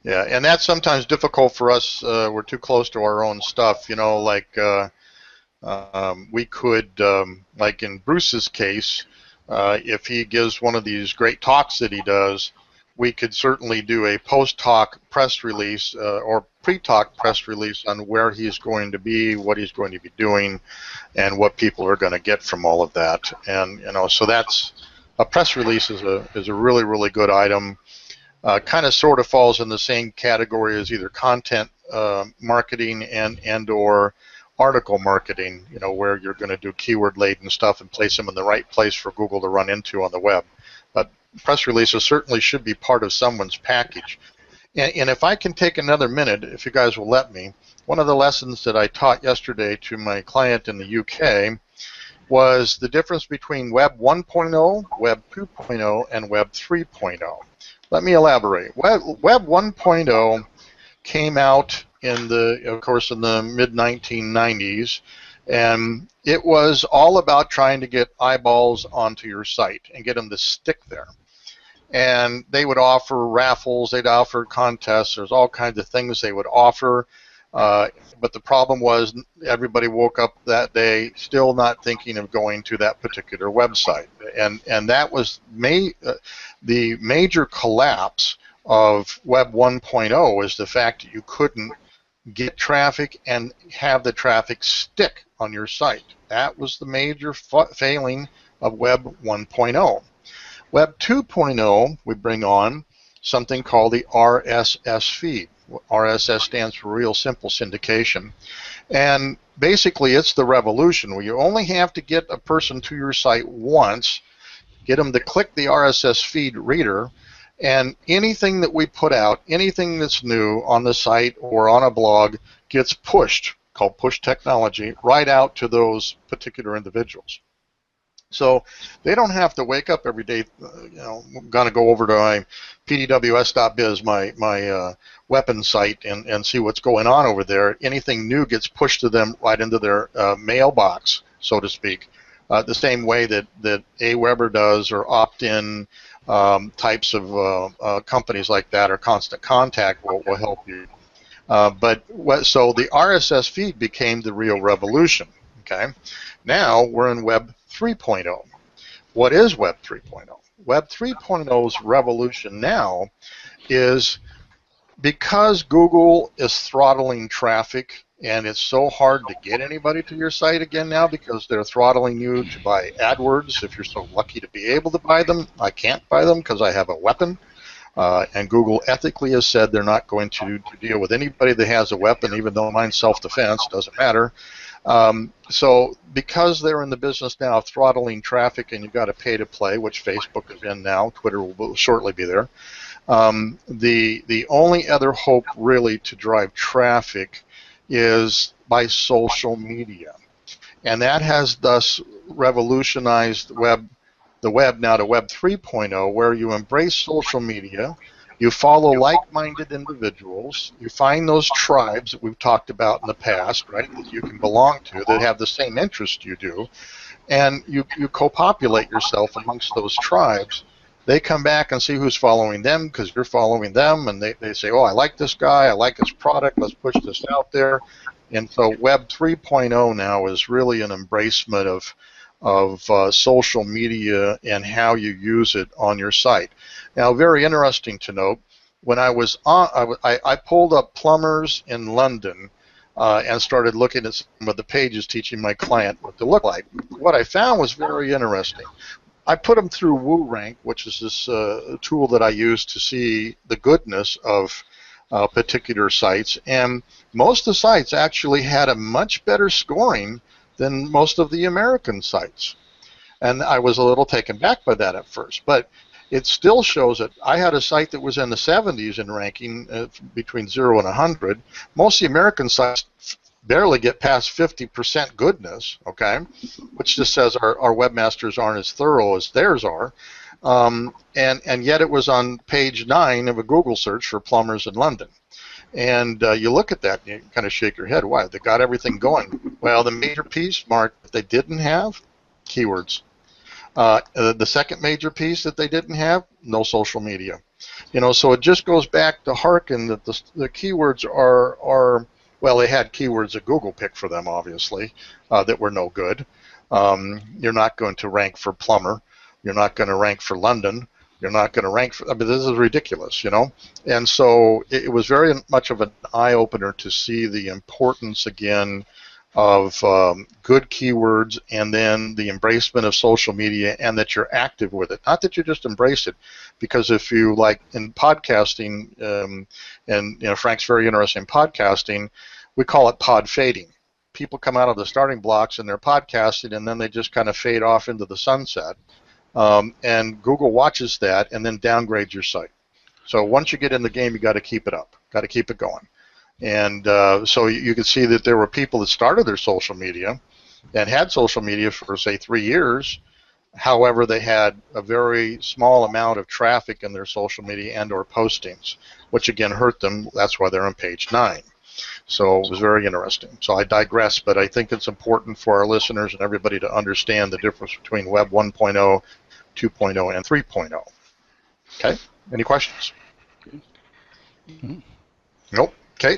Yeah, and that's sometimes difficult for us. We're too close to our own stuff, like we could, like in Bruce's case, if he gives one of these great talks that he does, we could certainly do a post-talk press release or pre-talk press release on where he's going to be, what he's going to be doing, and what people are going to get from all of that. And so that's a press release is a really, really good item. Kind of sort of falls in the same category as either content marketing and or article marketing, where you're going to do keyword laden stuff and place them in the right place for Google to run into on the web. But press releases certainly should be part of someone's package. And if I can take another minute, if you guys will let me, one of the lessons that I taught yesterday to my client in the UK was the difference between Web 1.0, Web 2.0, and Web 3.0. Let me elaborate. Web 1.0 came out of course, in the mid-1990s, and it was all about trying to get eyeballs onto your site and get them to stick there. And they would offer raffles, they'd offer contests, there's all kinds of things they would offer. But the problem was everybody woke up that day still not thinking of going to that particular website. And that was the major collapse of Web 1.0 is the fact that you couldn't get traffic and have the traffic stick on your site. That was the major failing of Web 1.0. Web 2.0, we bring on something called the RSS feed. RSS stands for Real Simple Syndication. And basically it's the revolution where you only have to get a person to your site once, get them to click the RSS feed reader, and anything that we put out, anything that's new on the site or on a blog gets pushed, called push technology, right out to those particular individuals. So they don't have to wake up every day, I'm going to go over to my pdws.biz, my weapons site, and see what's going on over there. Anything new gets pushed to them right into their mailbox, so to speak, the same way that Aweber does, or opt-in types of companies like that, or Constant Contact will help you. So the RSS feed became the real revolution. Okay, now we're in Web 3.0. What is Web 3.0? Web 3.0's revolution now is because Google is throttling traffic, and it's so hard to get anybody to your site again now because they're throttling you to buy AdWords. If you're so lucky to be able to buy them, I can't buy them because I have a weapon. And Google ethically has said they're not going to deal with anybody that has a weapon, even though mine's self-defense, doesn't matter. So because they're in the business now of throttling traffic, and you've got to pay to play, which Facebook is in now, Twitter will shortly be there, the only other hope really to drive traffic is by social media. And that has thus revolutionized the web now to Web 3.0, where you embrace social media, you follow like-minded individuals, you find those tribes that we've talked about in the past, right, that you can belong to, that have the same interest you do, and you co-populate yourself amongst those tribes. They come back and see who's following them because you're following them, and they say, oh, I like this guy, I like his product, let's push this out there. And so Web 3.0 now is really an embracement of social media and how you use it on your site. Now, very interesting to note, when I was on, I pulled up plumbers in London and started looking at some of the pages teaching my client what to look like. What I found was very interesting. I put them through WooRank, which is this tool that I use to see the goodness of particular sites, and most of the sites actually had a much better scoring than most of the American sites. And I was a little taken back by that at first, but it still shows that I had a site that was in the 70s in ranking between 0 and 100. Most of the American sites barely get past 50% goodness, okay, which just says our webmasters aren't as thorough as theirs are. And yet it was on page 9 of a Google search for plumbers in London. And you look at that and you kind of shake your head. Why? They got everything going. Well, the major piece, Mark, that they didn't have, keywords. The second major piece that they didn't have, no social media. So it just goes back to hearken that the keywords are well, they had keywords that Google picked for them, obviously, that were no good. You're not going to rank for plumber. You're not going to rank for London. You're not going to rank for, this is ridiculous, And so it was very much of an eye-opener to see the importance, again, of good keywords, and then the embracement of social media, and that you're active with it. Not that you just embrace it, because if you, like in podcasting, and Frank's very interested in podcasting, we call it pod fading. People come out of the starting blocks and they're podcasting, and then they just kind of fade off into the sunset. And Google watches that and then downgrades your site. So once you get in the game, you got to keep it up, got to keep it going. And so you can see that there were people that started their social media and had social media for, say, 3 years. However, they had a very small amount of traffic in their social media and or postings, which again hurt them. That's why they're on page 9. So it was very interesting. So I digress, but I think it's important for our listeners and everybody to understand the difference between Web 1.0, 2.0, and 3.0. Okay? Any questions? Mm-hmm. Nope. Okay.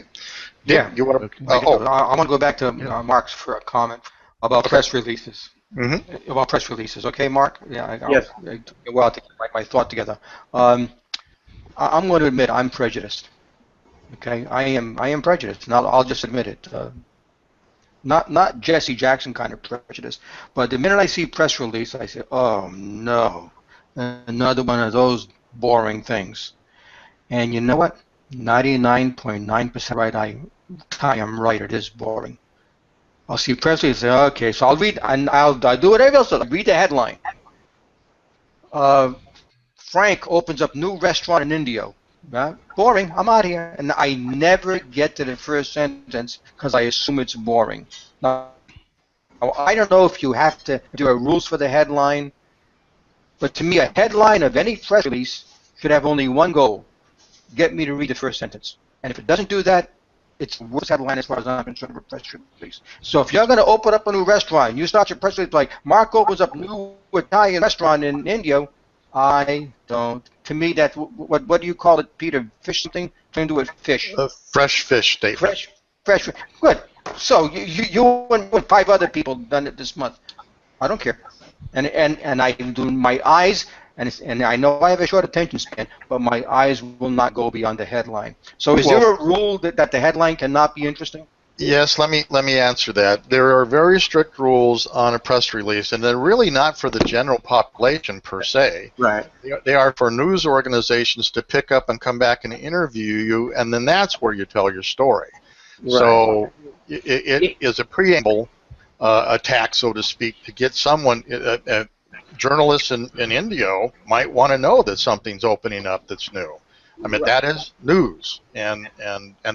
Yeah. You want Okay. to? I want to go back to Mark's for a comment about press releases. Mm-hmm. About press releases, okay, Mark? Yeah, Yes. I took a while to get my thought together. I'm going to admit I'm prejudiced. Okay, I am prejudiced, and I'll just admit it. Not Jesse Jackson kind of prejudice, but the minute I see press release, I say, oh no, another one of those boring things. And you know what? 99.9% right, I am right. It is boring. I'll see press release and say, okay, so I'll read, and I'll do whatever else. I'll read the headline. Frank opens up new restaurant in India. Boring. I'm out of here. And I never get to the first sentence because I assume it's boring. Now, I don't know if you have to, if there are rules for the headline, but to me, a headline of any press release should have only one goal: get me to read the first sentence. And if it doesn't do that, it's the worst headline as far as I'm concerned for a press release. So if you're going to open up a new restaurant, you start your press release like, Mark opens up a new Italian restaurant in India, I don't. To me, that's what do you call it, Peter? Fish something? Turn to a fish. A fresh fish statement. Fresh. Good. So you and 5 other people done it this month. I don't care. And I can do my eyes, and I know I have a short attention span, but my eyes will not go beyond the headline. So is there a rule that the headline cannot be interesting? Yes, let me answer that. There are very strict rules on a press release, and they're really not for the general population per se. Right. They are for news organizations to pick up and come back and interview you, and then that's where you tell your story. Right. So it is a preamble attack, so to speak, to get someone, journalists in India might want to know that something's opening up that's new. I mean, that is news, and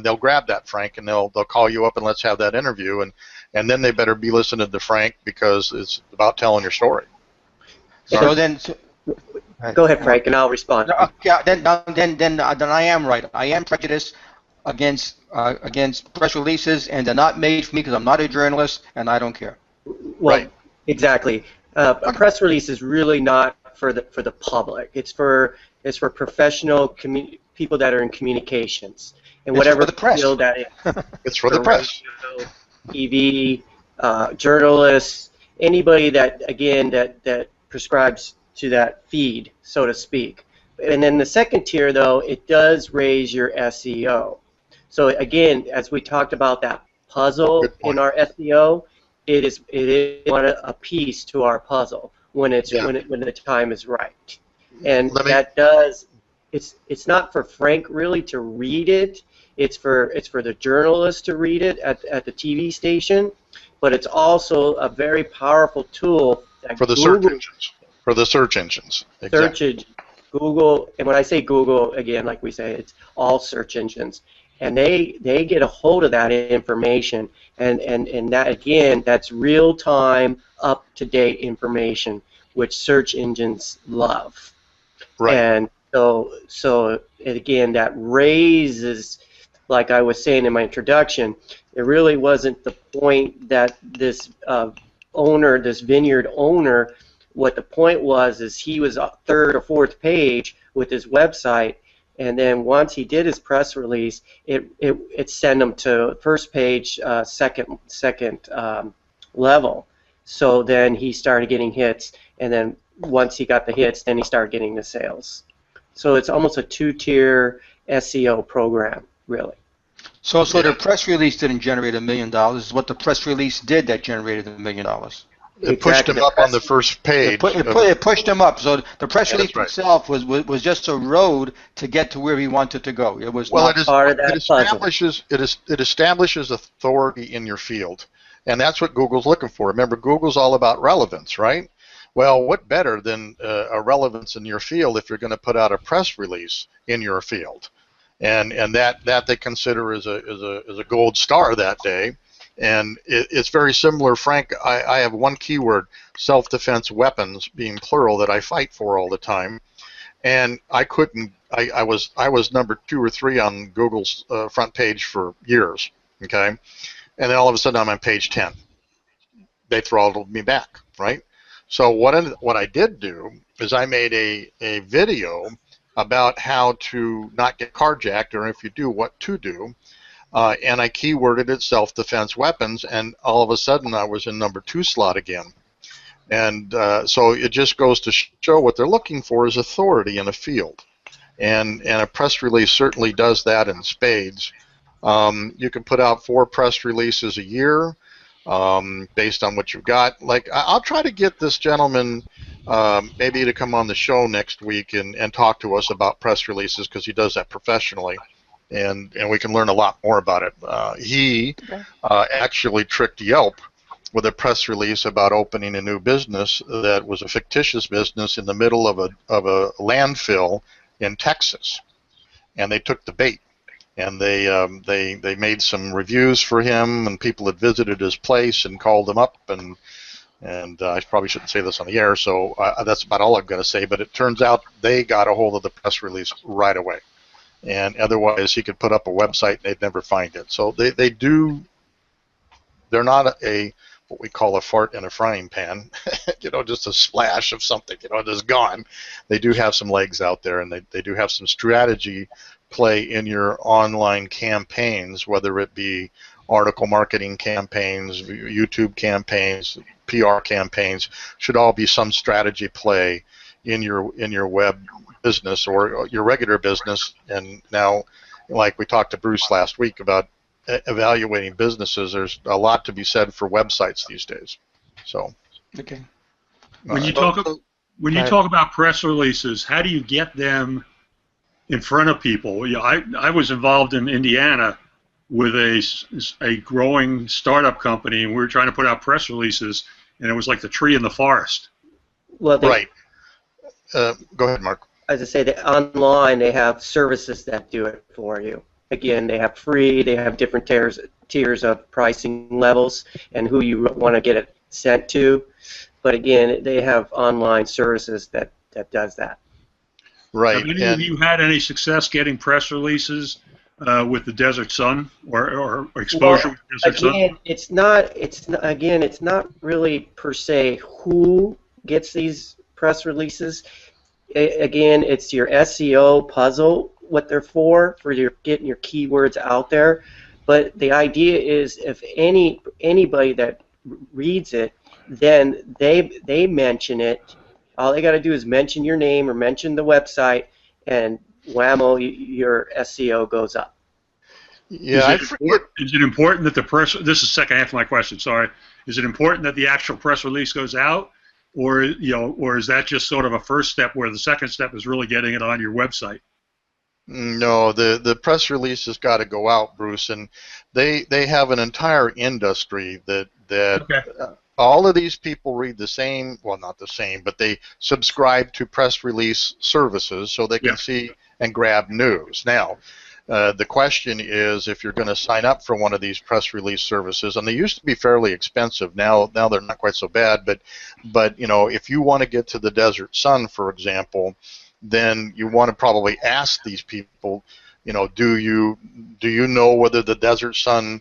they'll grab that, Frank, and they'll call you up and let's have that interview, and then they better be listening to Frank because it's about telling your story. So then, go ahead, Frank, and I'll respond. Yeah, then I am right. I am prejudiced against press releases, and they're not made for me because I'm not a journalist and I don't care. Well, right. Exactly. A press release is really not for the public. It's for professional people that are in communications and whatever field that is. It's for the press. TV, journalists, anybody that prescribes to that feed, so to speak. And then the second tier, though, it does raise your SEO. So again, as we talked about that puzzle in our SEO, it is a piece to our puzzle when the time is right. And that does, it's not for Frank really to read it. It's for the journalist to read it at the TV station, but it's also a very powerful tool for the search engines. For the search engines. Exactly. Search engines. Google, and when I say Google, again, like we say, it's all search engines, and they get a hold of that information, and that, again, that's real-time, up-to-date information, which search engines love. Right. And so again, that raises, like I was saying in my introduction, it really wasn't the point that this this vineyard owner, what the point was is he was third or fourth page with his website, and then once he did his press release, it sent him to first page, second level. So then he started getting hits, and then once he got the hits, then he started getting the sales. So it's almost a two-tier SEO program, really. So the press release didn't generate $1 million. It's what the press release did that generated $1 million. It pushed him up on the first page. It pushed him up. So the press release itself was just a road to get to where he wanted to go. It was not part of that puzzle. It establishes authority in your field, and that's what Google's looking for. Remember, Google's all about relevance, right? Well, what better than a relevance in your field if you're going to put out a press release in your field, and that they consider as a gold star that day. And it's very similar, Frank. I have one keyword, self-defense weapons, being plural, that I fight for all the time. And I was number 2 or 3 on Google's front page for years, okay? And then all of a sudden I'm on page 10. They throttled me back, right? So what I did do is I made a video about how to not get carjacked, or if you do, what to do. and I keyworded it self-defense weapons, and all of a sudden I was in #2 slot again. And so it just goes to show what they're looking for is authority in a field. And a press release certainly does that in spades. You can put out 4 press releases a year based on what you've got. Like, I'll try to get this gentleman maybe to come on the show next week and talk to us about press releases, because he does that professionally. And we can learn a lot more about it. He actually tricked Yelp with a press release about opening a new business that was a fictitious business in the middle of a landfill in Texas, and they took the bait. And they made some reviews for him, and people had visited his place and called him up, and I probably shouldn't say this on the air, so that's about all I'm going to say. But it turns out they got a hold of the press release right away, and otherwise he could put up a website and they'd never find it. So they're not what we call a fart in a frying pan, just a splash of something, that's gone. They do have some legs out there, and they do have some strategy play in your online campaigns, whether it be article marketing campaigns, YouTube campaigns, PR campaigns. Should all be some strategy play in your web business or your regular business. And now, like we talked to Bruce last week about evaluating businesses, there's a lot to be said for websites these days. So, okay. When you talk about press releases, how do you get them in front of people? I was involved in Indiana with a growing startup company, and we were trying to put out press releases, and it was like the tree in the forest. Well, right. Go ahead, Mark. As I say, online they have services that do it for you. Again, they have free, they have different tiers of pricing levels and who you want to get it sent to. But again, they have online services that does that. Right. Have any of you had any success getting press releases with the Desert Sun or exposure with Desert Sun? It's not really per se who gets these press releases. Again, it's your SEO puzzle, what they're for your getting your keywords out there. But the idea is, if anybody that reads it, then they mention it. All they got to do is mention your name or mention the website, and whammo, your SEO goes up. Yeah, is it important that the press? This is the second half of my question. Sorry. Is it important that the actual press release goes out, or is that just sort of a first step, where the second step is really getting it on your website? No, the press release has got to go out, Bruce, and they have an entire industry that okay. All of these people read the same, well, not the same, but they subscribe to press release services so they can see and grab news. Now, the question is, if you're going to sign up for one of these press release services, and they used to be fairly expensive, now they're not quite so bad, but if you want to get to the Desert Sun, for example, then you want to probably ask these people, do you know whether the Desert Sun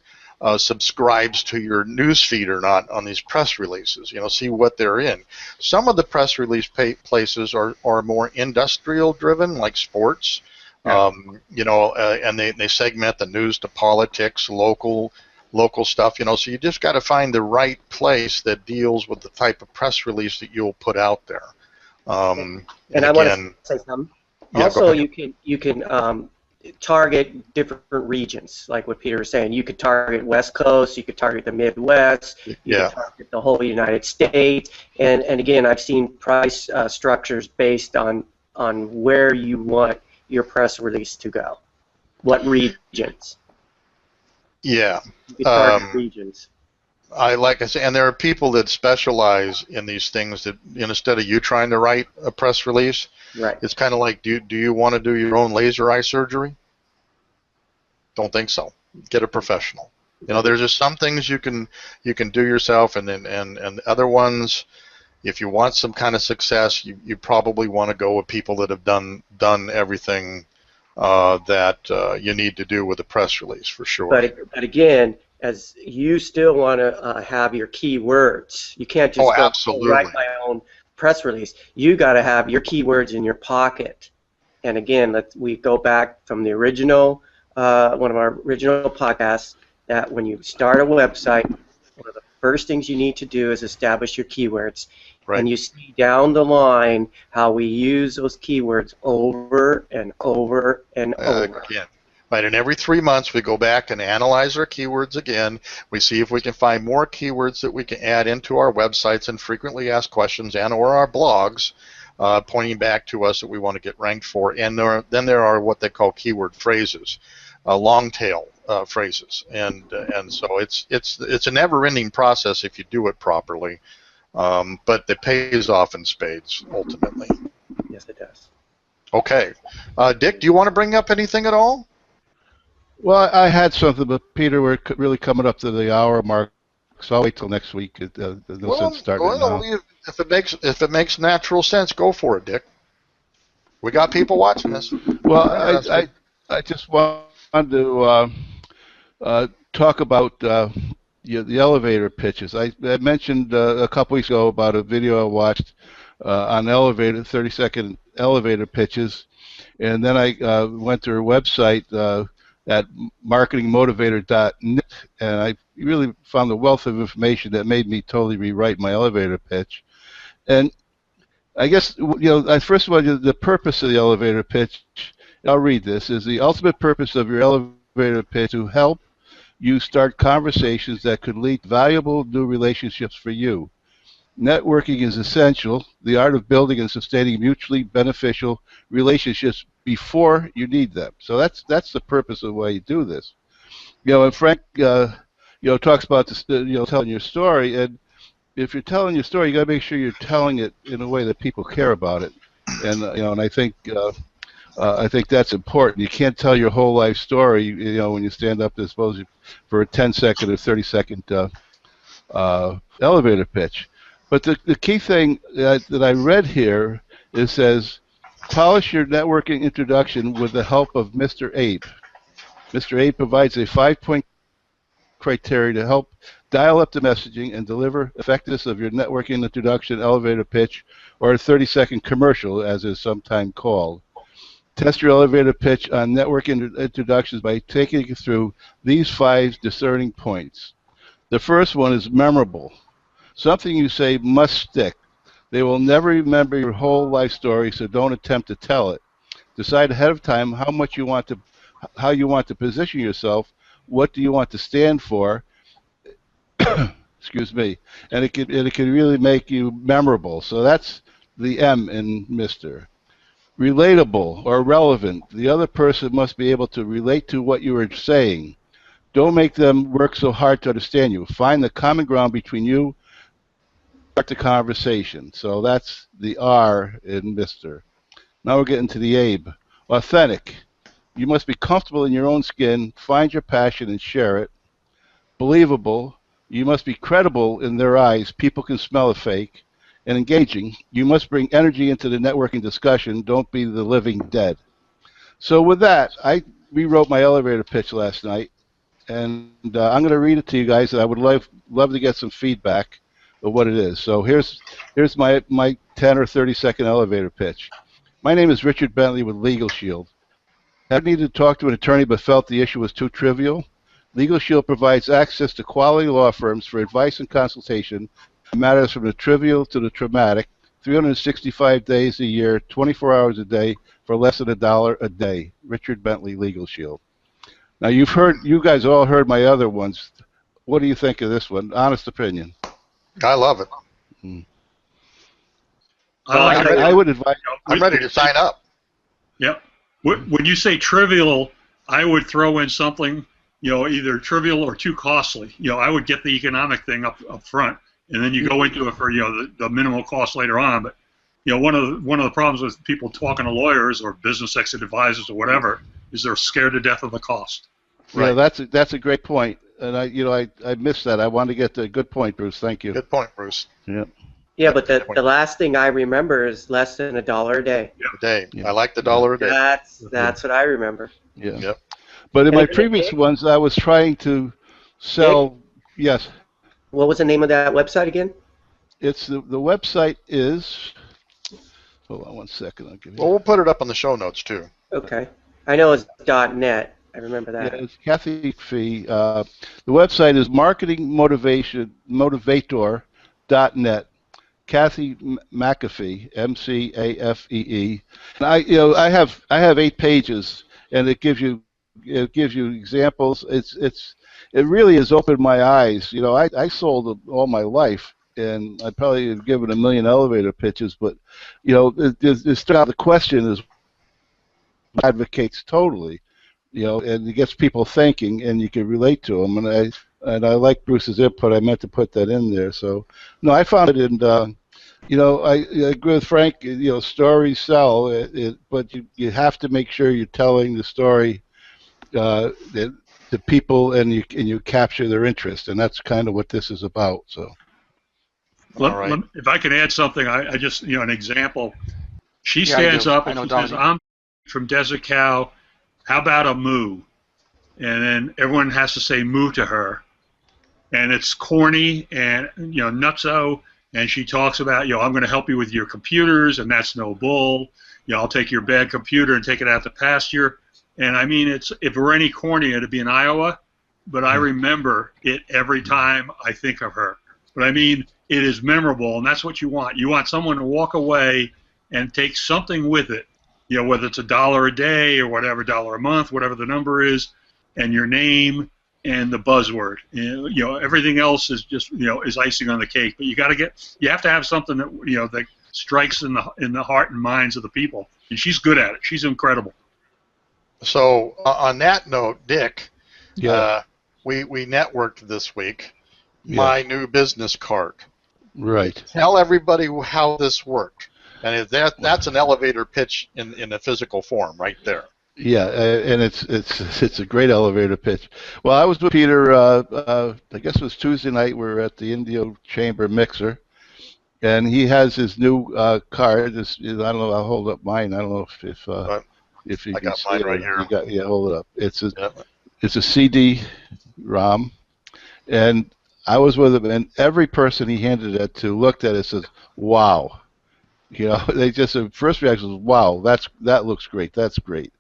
subscribes to your news feed or not on these press releases? See what they're in. Some of the press release places are more industrial driven, like sports. And they segment the news to politics, local stuff. So you just got to find the right place that deals with the type of press release that you'll put out there. And I want to say something. Yeah, also, you can target different regions, like what Peter was saying. You could target West Coast, you could target the Midwest, you could target the whole United States. And again, I've seen price structures based on where you want your press release to go. What regions? Yeah. You could target regions. Like I say, and there are people that specialize in these things that, instead of you trying to write a press release, right? It's kind of like, do you want to do your own laser eye surgery? Don't think so. Get a professional. There's just some things you can do yourself, and other ones, if you want some kind of success, you probably want to go with people that have done everything that you need to do with a press release, for sure. But again, as you still want to have your keywords. You can't just write my own press release. You got to have your keywords in your pocket. And again, we go back from the original one of our original podcasts, that when you start a website, one of the first things you need to do is establish your keywords. Right. And you see down the line how we use those keywords over and over and over. Again. Right, and every 3 months we go back and analyze our keywords again. We see if we can find more keywords that we can add into our websites and frequently asked questions and or our blogs, pointing back to us that we want to get ranked for. And then there are what they call keyword phrases, long tail phrases, and so it's a never-ending process if you do it properly, but it pays off in spades ultimately. Yes, it does. Okay, Dick, do you want to bring up anything at all? Well, I had something, but Peter, we're really coming up to the hour mark, so I'll wait till next week. There's no sense starting it now. If it makes natural sense, go for it, Dick. We got people watching this. Well, I just wanted to talk about the elevator pitches. I mentioned a couple weeks ago about a video I watched on 30-second elevator pitches, and then I went to her website at marketingmotivator.net, and I really found a wealth of information that made me totally rewrite my elevator pitch. And I guess, first of all, the purpose of the elevator pitch, I'll read this, is the ultimate purpose of your elevator pitch to help you start conversations that could lead to valuable new relationships for you. Networking is essential, the art of building and sustaining mutually beneficial relationships before you need them. So that's the purpose of why you do this. And Frank, talks about this, telling your story, and if you're telling your story, you got to make sure you're telling it in a way that people care about it. And and I think that's important. You can't tell your whole life story, when you stand up, suppose, for a 10-second or 30-second elevator pitch. But the key thing that I read here, it says, polish your networking introduction with the help of Mr. Abe. Mr. Abe provides a 5-point criteria to help dial up the messaging and deliver effectiveness of your networking introduction, elevator pitch, or a 30-second commercial, as is sometimes called. Test your elevator pitch on networking introductions by taking you through these 5 discerning points. The first one is memorable. Something you say must stick. They will never remember your whole life story, so don't attempt to tell it. Decide ahead of time how you want to position yourself. What do you want to stand for? Excuse me. And it can really make you memorable. So that's the M in Mr. Relatable or relevant. The other person must be able to relate to what you are saying. Don't make them work so hard to understand you. Find the common ground between you. Start the conversation. So that's the R in Mr. Now we're getting to the Abe. Authentic. You must be comfortable in your own skin. Find your passion and share it. Believable. You must be credible in their eyes. People can smell a fake. And engaging. You must bring energy into the networking discussion. Don't be the living dead. So with that, I rewrote my elevator pitch last night, and I'm going to read it to you guys, and I would love to get some feedback of what it is. So here's my 10 or 30-second elevator pitch. My name is Richard Bentley with Legal Shield. Have needed to talk to an attorney but felt the issue was too trivial? Legal Shield provides access to quality law firms for advice and consultation on matters from the trivial to the traumatic, 365 days a year, 24 hours a day, for less than $1 a day. Richard Bentley, Legal Shield. Now you guys all heard my other ones. What do you think of this one? Honest opinion. I love it. I would advise. I'm ready to sign up. Yep. When you say trivial, I would throw in something, either trivial or too costly. I would get the economic thing up front, and then you go into it for the minimal cost later on. But one of the problems with people talking to lawyers or business exit advisors or whatever is they're scared to death of the cost. Right. Yeah, that's a great point. And I missed that. I wanted to get the good point, Bruce. Thank you. Good point, Bruce. Yeah. Yeah, but the last thing I remember is less than $1 a day. A day. Yeah. I like the $1 a day. That's what I remember. Yeah. Yep. But in my previous ones, I was trying to sell. Yes. What was the name of that website again? It's the website is. Hold on one second. I'll give you. Well, we'll put it up on the show notes too. Okay. I know it's .net. I remember Yeah, that. it's Kathy Fee. The website is marketingmotivator.net. Kathy McAfee, MCAFEE. And I have 8 pages, and it gives you examples. It really has opened my eyes. I sold all my life, and I probably have given a million elevator pitches, but the question is advocates totally, and it gets people thinking, and you can relate to them. And I like Bruce's input. I meant to put that in there. So, no, I found it, and I agree with Frank. Stories sell, but you have to make sure you're telling the story that the people, and you capture their interest, and that's kind of what this is about. So, All right. If I can add something, I just, an example. She Yeah, I stands do. up I and know she says, Donnie. I'm from Desert Cow. How about a moo? And then everyone has to say moo to her. And it's corny and, nutso. And she talks about, I'm going to help you with your computers, and that's no bull. I'll take your bad computer and take it out to pasture. And I mean, if it were any corny, it'd be in Iowa. But I remember it every time I think of her. But I mean, it is memorable, and that's what you want. You want someone to walk away and take something with it, whether it's $1 a day or whatever, $1 a month, whatever the number is, and your name and the buzzword. Everything else is just, is icing on the cake. But you have to have something that, that strikes in the heart and minds of the people. And she's good at it. She's incredible. So on that note, Dick, yeah, we networked this week. yeah, My new business card. right. Tell everybody how this worked. And that's an elevator pitch in a physical form right there. Yeah, and it's a great elevator pitch. Well, I was with Peter. I guess it was Tuesday night. We were at the Indio Chamber Mixer, and he has his new card. I don't know. I'll hold up mine. I don't know if you I can got see mine it. right here. Yeah, hold it up. It's a Yep. it's a CD-ROM, and I was with him, and every person he handed it to looked at it and says, "Wow." They just the first reaction was, "Wow, that looks great. That's great."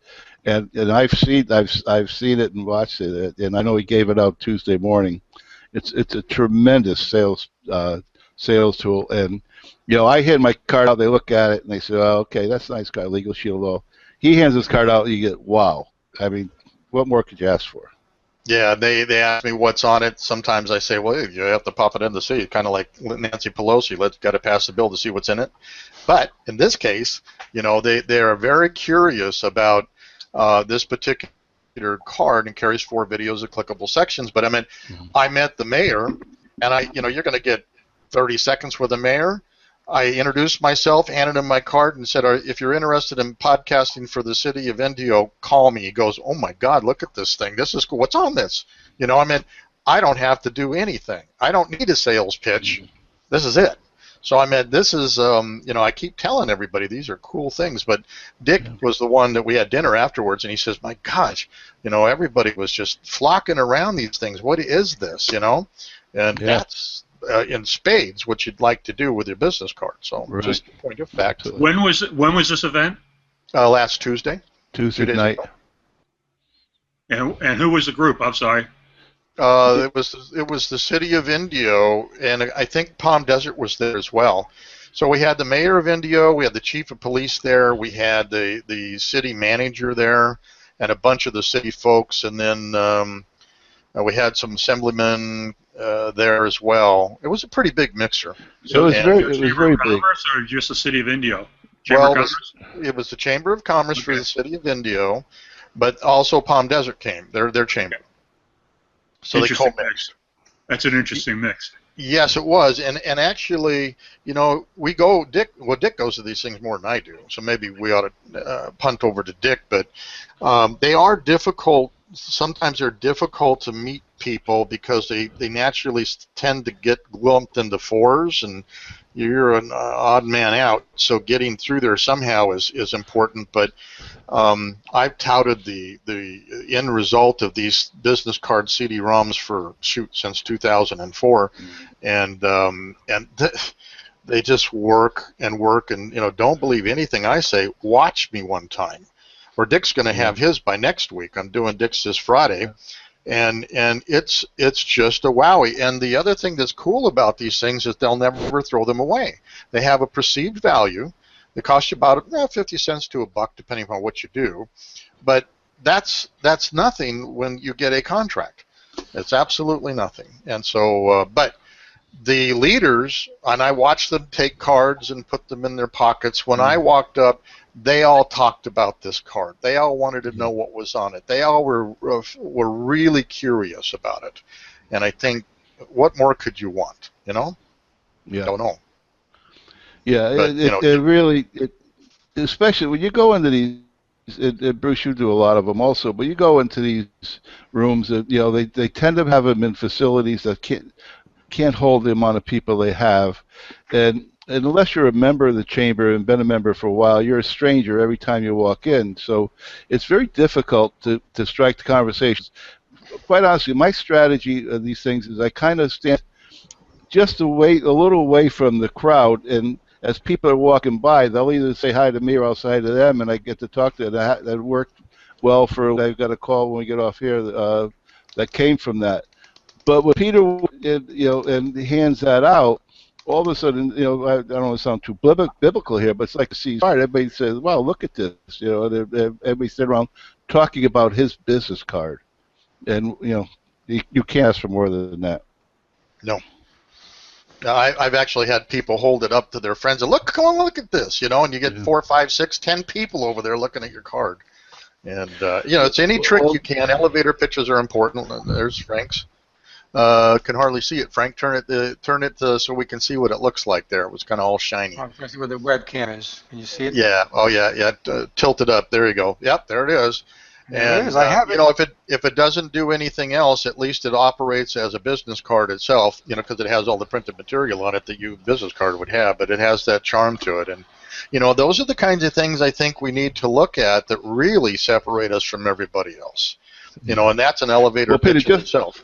And I've seen it and watched it, and I know he gave it out Tuesday morning. It's a tremendous sales tool, and I hand my card out. They look at it and they say, "Oh, okay, that's a nice card, Legal Shield Law." He hands his card out, you get wow. I mean, what more could you ask for? Yeah, they ask me what's on it. Sometimes I say, well, you have to pop it in to see. Kind of like Nancy Pelosi, got to pass the bill to see what's in it. But in this case, they are very curious about this particular card, and carries 4 videos of clickable sections. But I met the mayor, and you're going to get 30 seconds with the mayor. I introduced myself, handed him my card, and said, if you're interested in podcasting for the city of Indio, call me. He goes, oh my God, look at this thing. This is cool. What's on this? I don't have to do anything. I don't need a sales pitch. This is it. So this is, I keep telling everybody these are cool things, but Dick was the one that we had dinner afterwards, and he says, my gosh, everybody was just flocking around these things. What is this, And that's in spades what you'd like to do with your business card. So just a point of fact. When was this event? Last Tuesday. Tuesday night. And who was the group? I'm sorry. It was the city of Indio, and I think Palm Desert was there as well. So we had the mayor of Indio, we had the chief of police there, we had the city manager there, and a bunch of the city folks, and then we had some assemblymen there as well. It was a pretty big mixer. So it was very big. Commerce or just the city of Indio? It was the Chamber of Commerce for the city of Indio, but also Palm Desert came. Their chamber. So they co-mixed. That's an interesting mix. Yes, it was, and actually, we go. Dick goes to these things more than I do, so maybe we ought to punt over to Dick. But they are difficult. Sometimes they're difficult to meet people because they naturally tend to get lumped into 4s, and you're an odd man out. So getting through there somehow is important. But I've touted the end result of these business card CD-ROMs since 2004, and they just work and don't believe anything I say. Watch me one time. or Dick's going to have his by next week. I'm doing Dick's this Friday. And it's just a wowie. And the other thing that's cool about these things is they'll never throw them away. They have a perceived value. They cost you about 50 cents to $1, depending on what you do. But that's nothing when you get a contract. It's absolutely nothing. And so, but the leaders, and I watched them take cards and put them in their pockets. When I walked up, they all talked about this card. They all wanted to know what was on it. They all were really curious about it. And I think, what more could you want? You know? Yeah. Don't know. Yeah, But, it really, especially when you go into these. Bruce, you do a lot of them also, but you go into these rooms that they tend to have them in facilities that can't hold the amount of people they have, and unless you're a member of the chamber and been a member for a while, you're a stranger every time you walk in. So it's very difficult to strike the conversations. Quite honestly, my strategy of these things is I kind of stand just a little away from the crowd, and as people are walking by, they'll either say hi to me or I'll say hi to them, and I get to talk to them. That worked well for. I've got a call when we get off here that came from that. But when Peter, and he hands that out, all of a sudden, I don't want to sound too biblical here, but it's like a C card. Everybody says, "Wow, look at this!" Everybody sit around talking about his business card, and you can't ask for more than that. No. I've actually had people hold it up to their friends and come on, look at this, and you get 4, 5, 6, 10 people over there looking at your card. And, it's any trick you can. Elevator pitches are important. There's Frank's. Can hardly see it. Frank, turn it so we can see what it looks like there. It was kind of all shiny. Especially where the webcam is. Can you see it? Yeah. Oh, yeah. Tilt it up. There you go. Yep, there it is. And I have it. If it doesn't do anything else, at least it operates as a business card itself. Because it has all the printed material on it that your business card would have. But it has that charm to it, and those are the kinds of things I think we need to look at that really separate us from everybody else. And that's an elevator pitch in itself.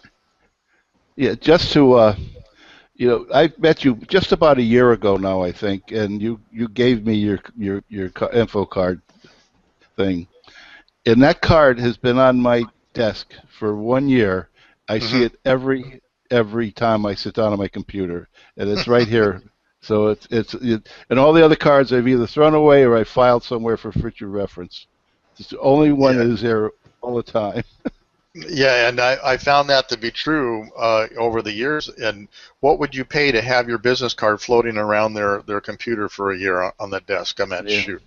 Yeah, just to I met you just about a year ago now, I think, and you gave me your info card thing. And that card has been on my desk for 1 year. I see it every time I sit down on my computer, and it's right here. So it's and all the other cards I've either thrown away or I filed somewhere for future reference. It's the only one that is there all the time. Yeah, and I found that to be true over the years. And what would you pay to have your business card floating around their computer for a year on the desk? I meant, shoot.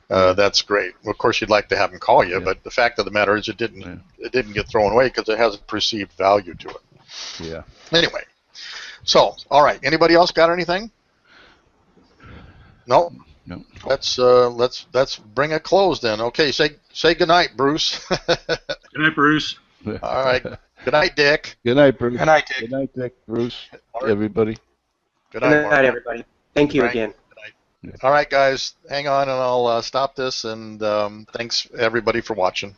That's great. Well, of course, you'd like to have them call you, but the fact of the matter is it didn't get thrown away because it has a perceived value to it. Yeah. Anyway, so all right. Anybody else got anything? No. No. Let's bring a close then. Okay. Say good night, Bruce. Good night, Bruce. All right. Good night, Dick. Good night, Bruce. Good night, Dick. Good night, Dick. Bruce. Everybody. Good night, Good night, everybody. Thank you again. All right, guys, hang on, and I'll stop this. And thanks everybody for watching.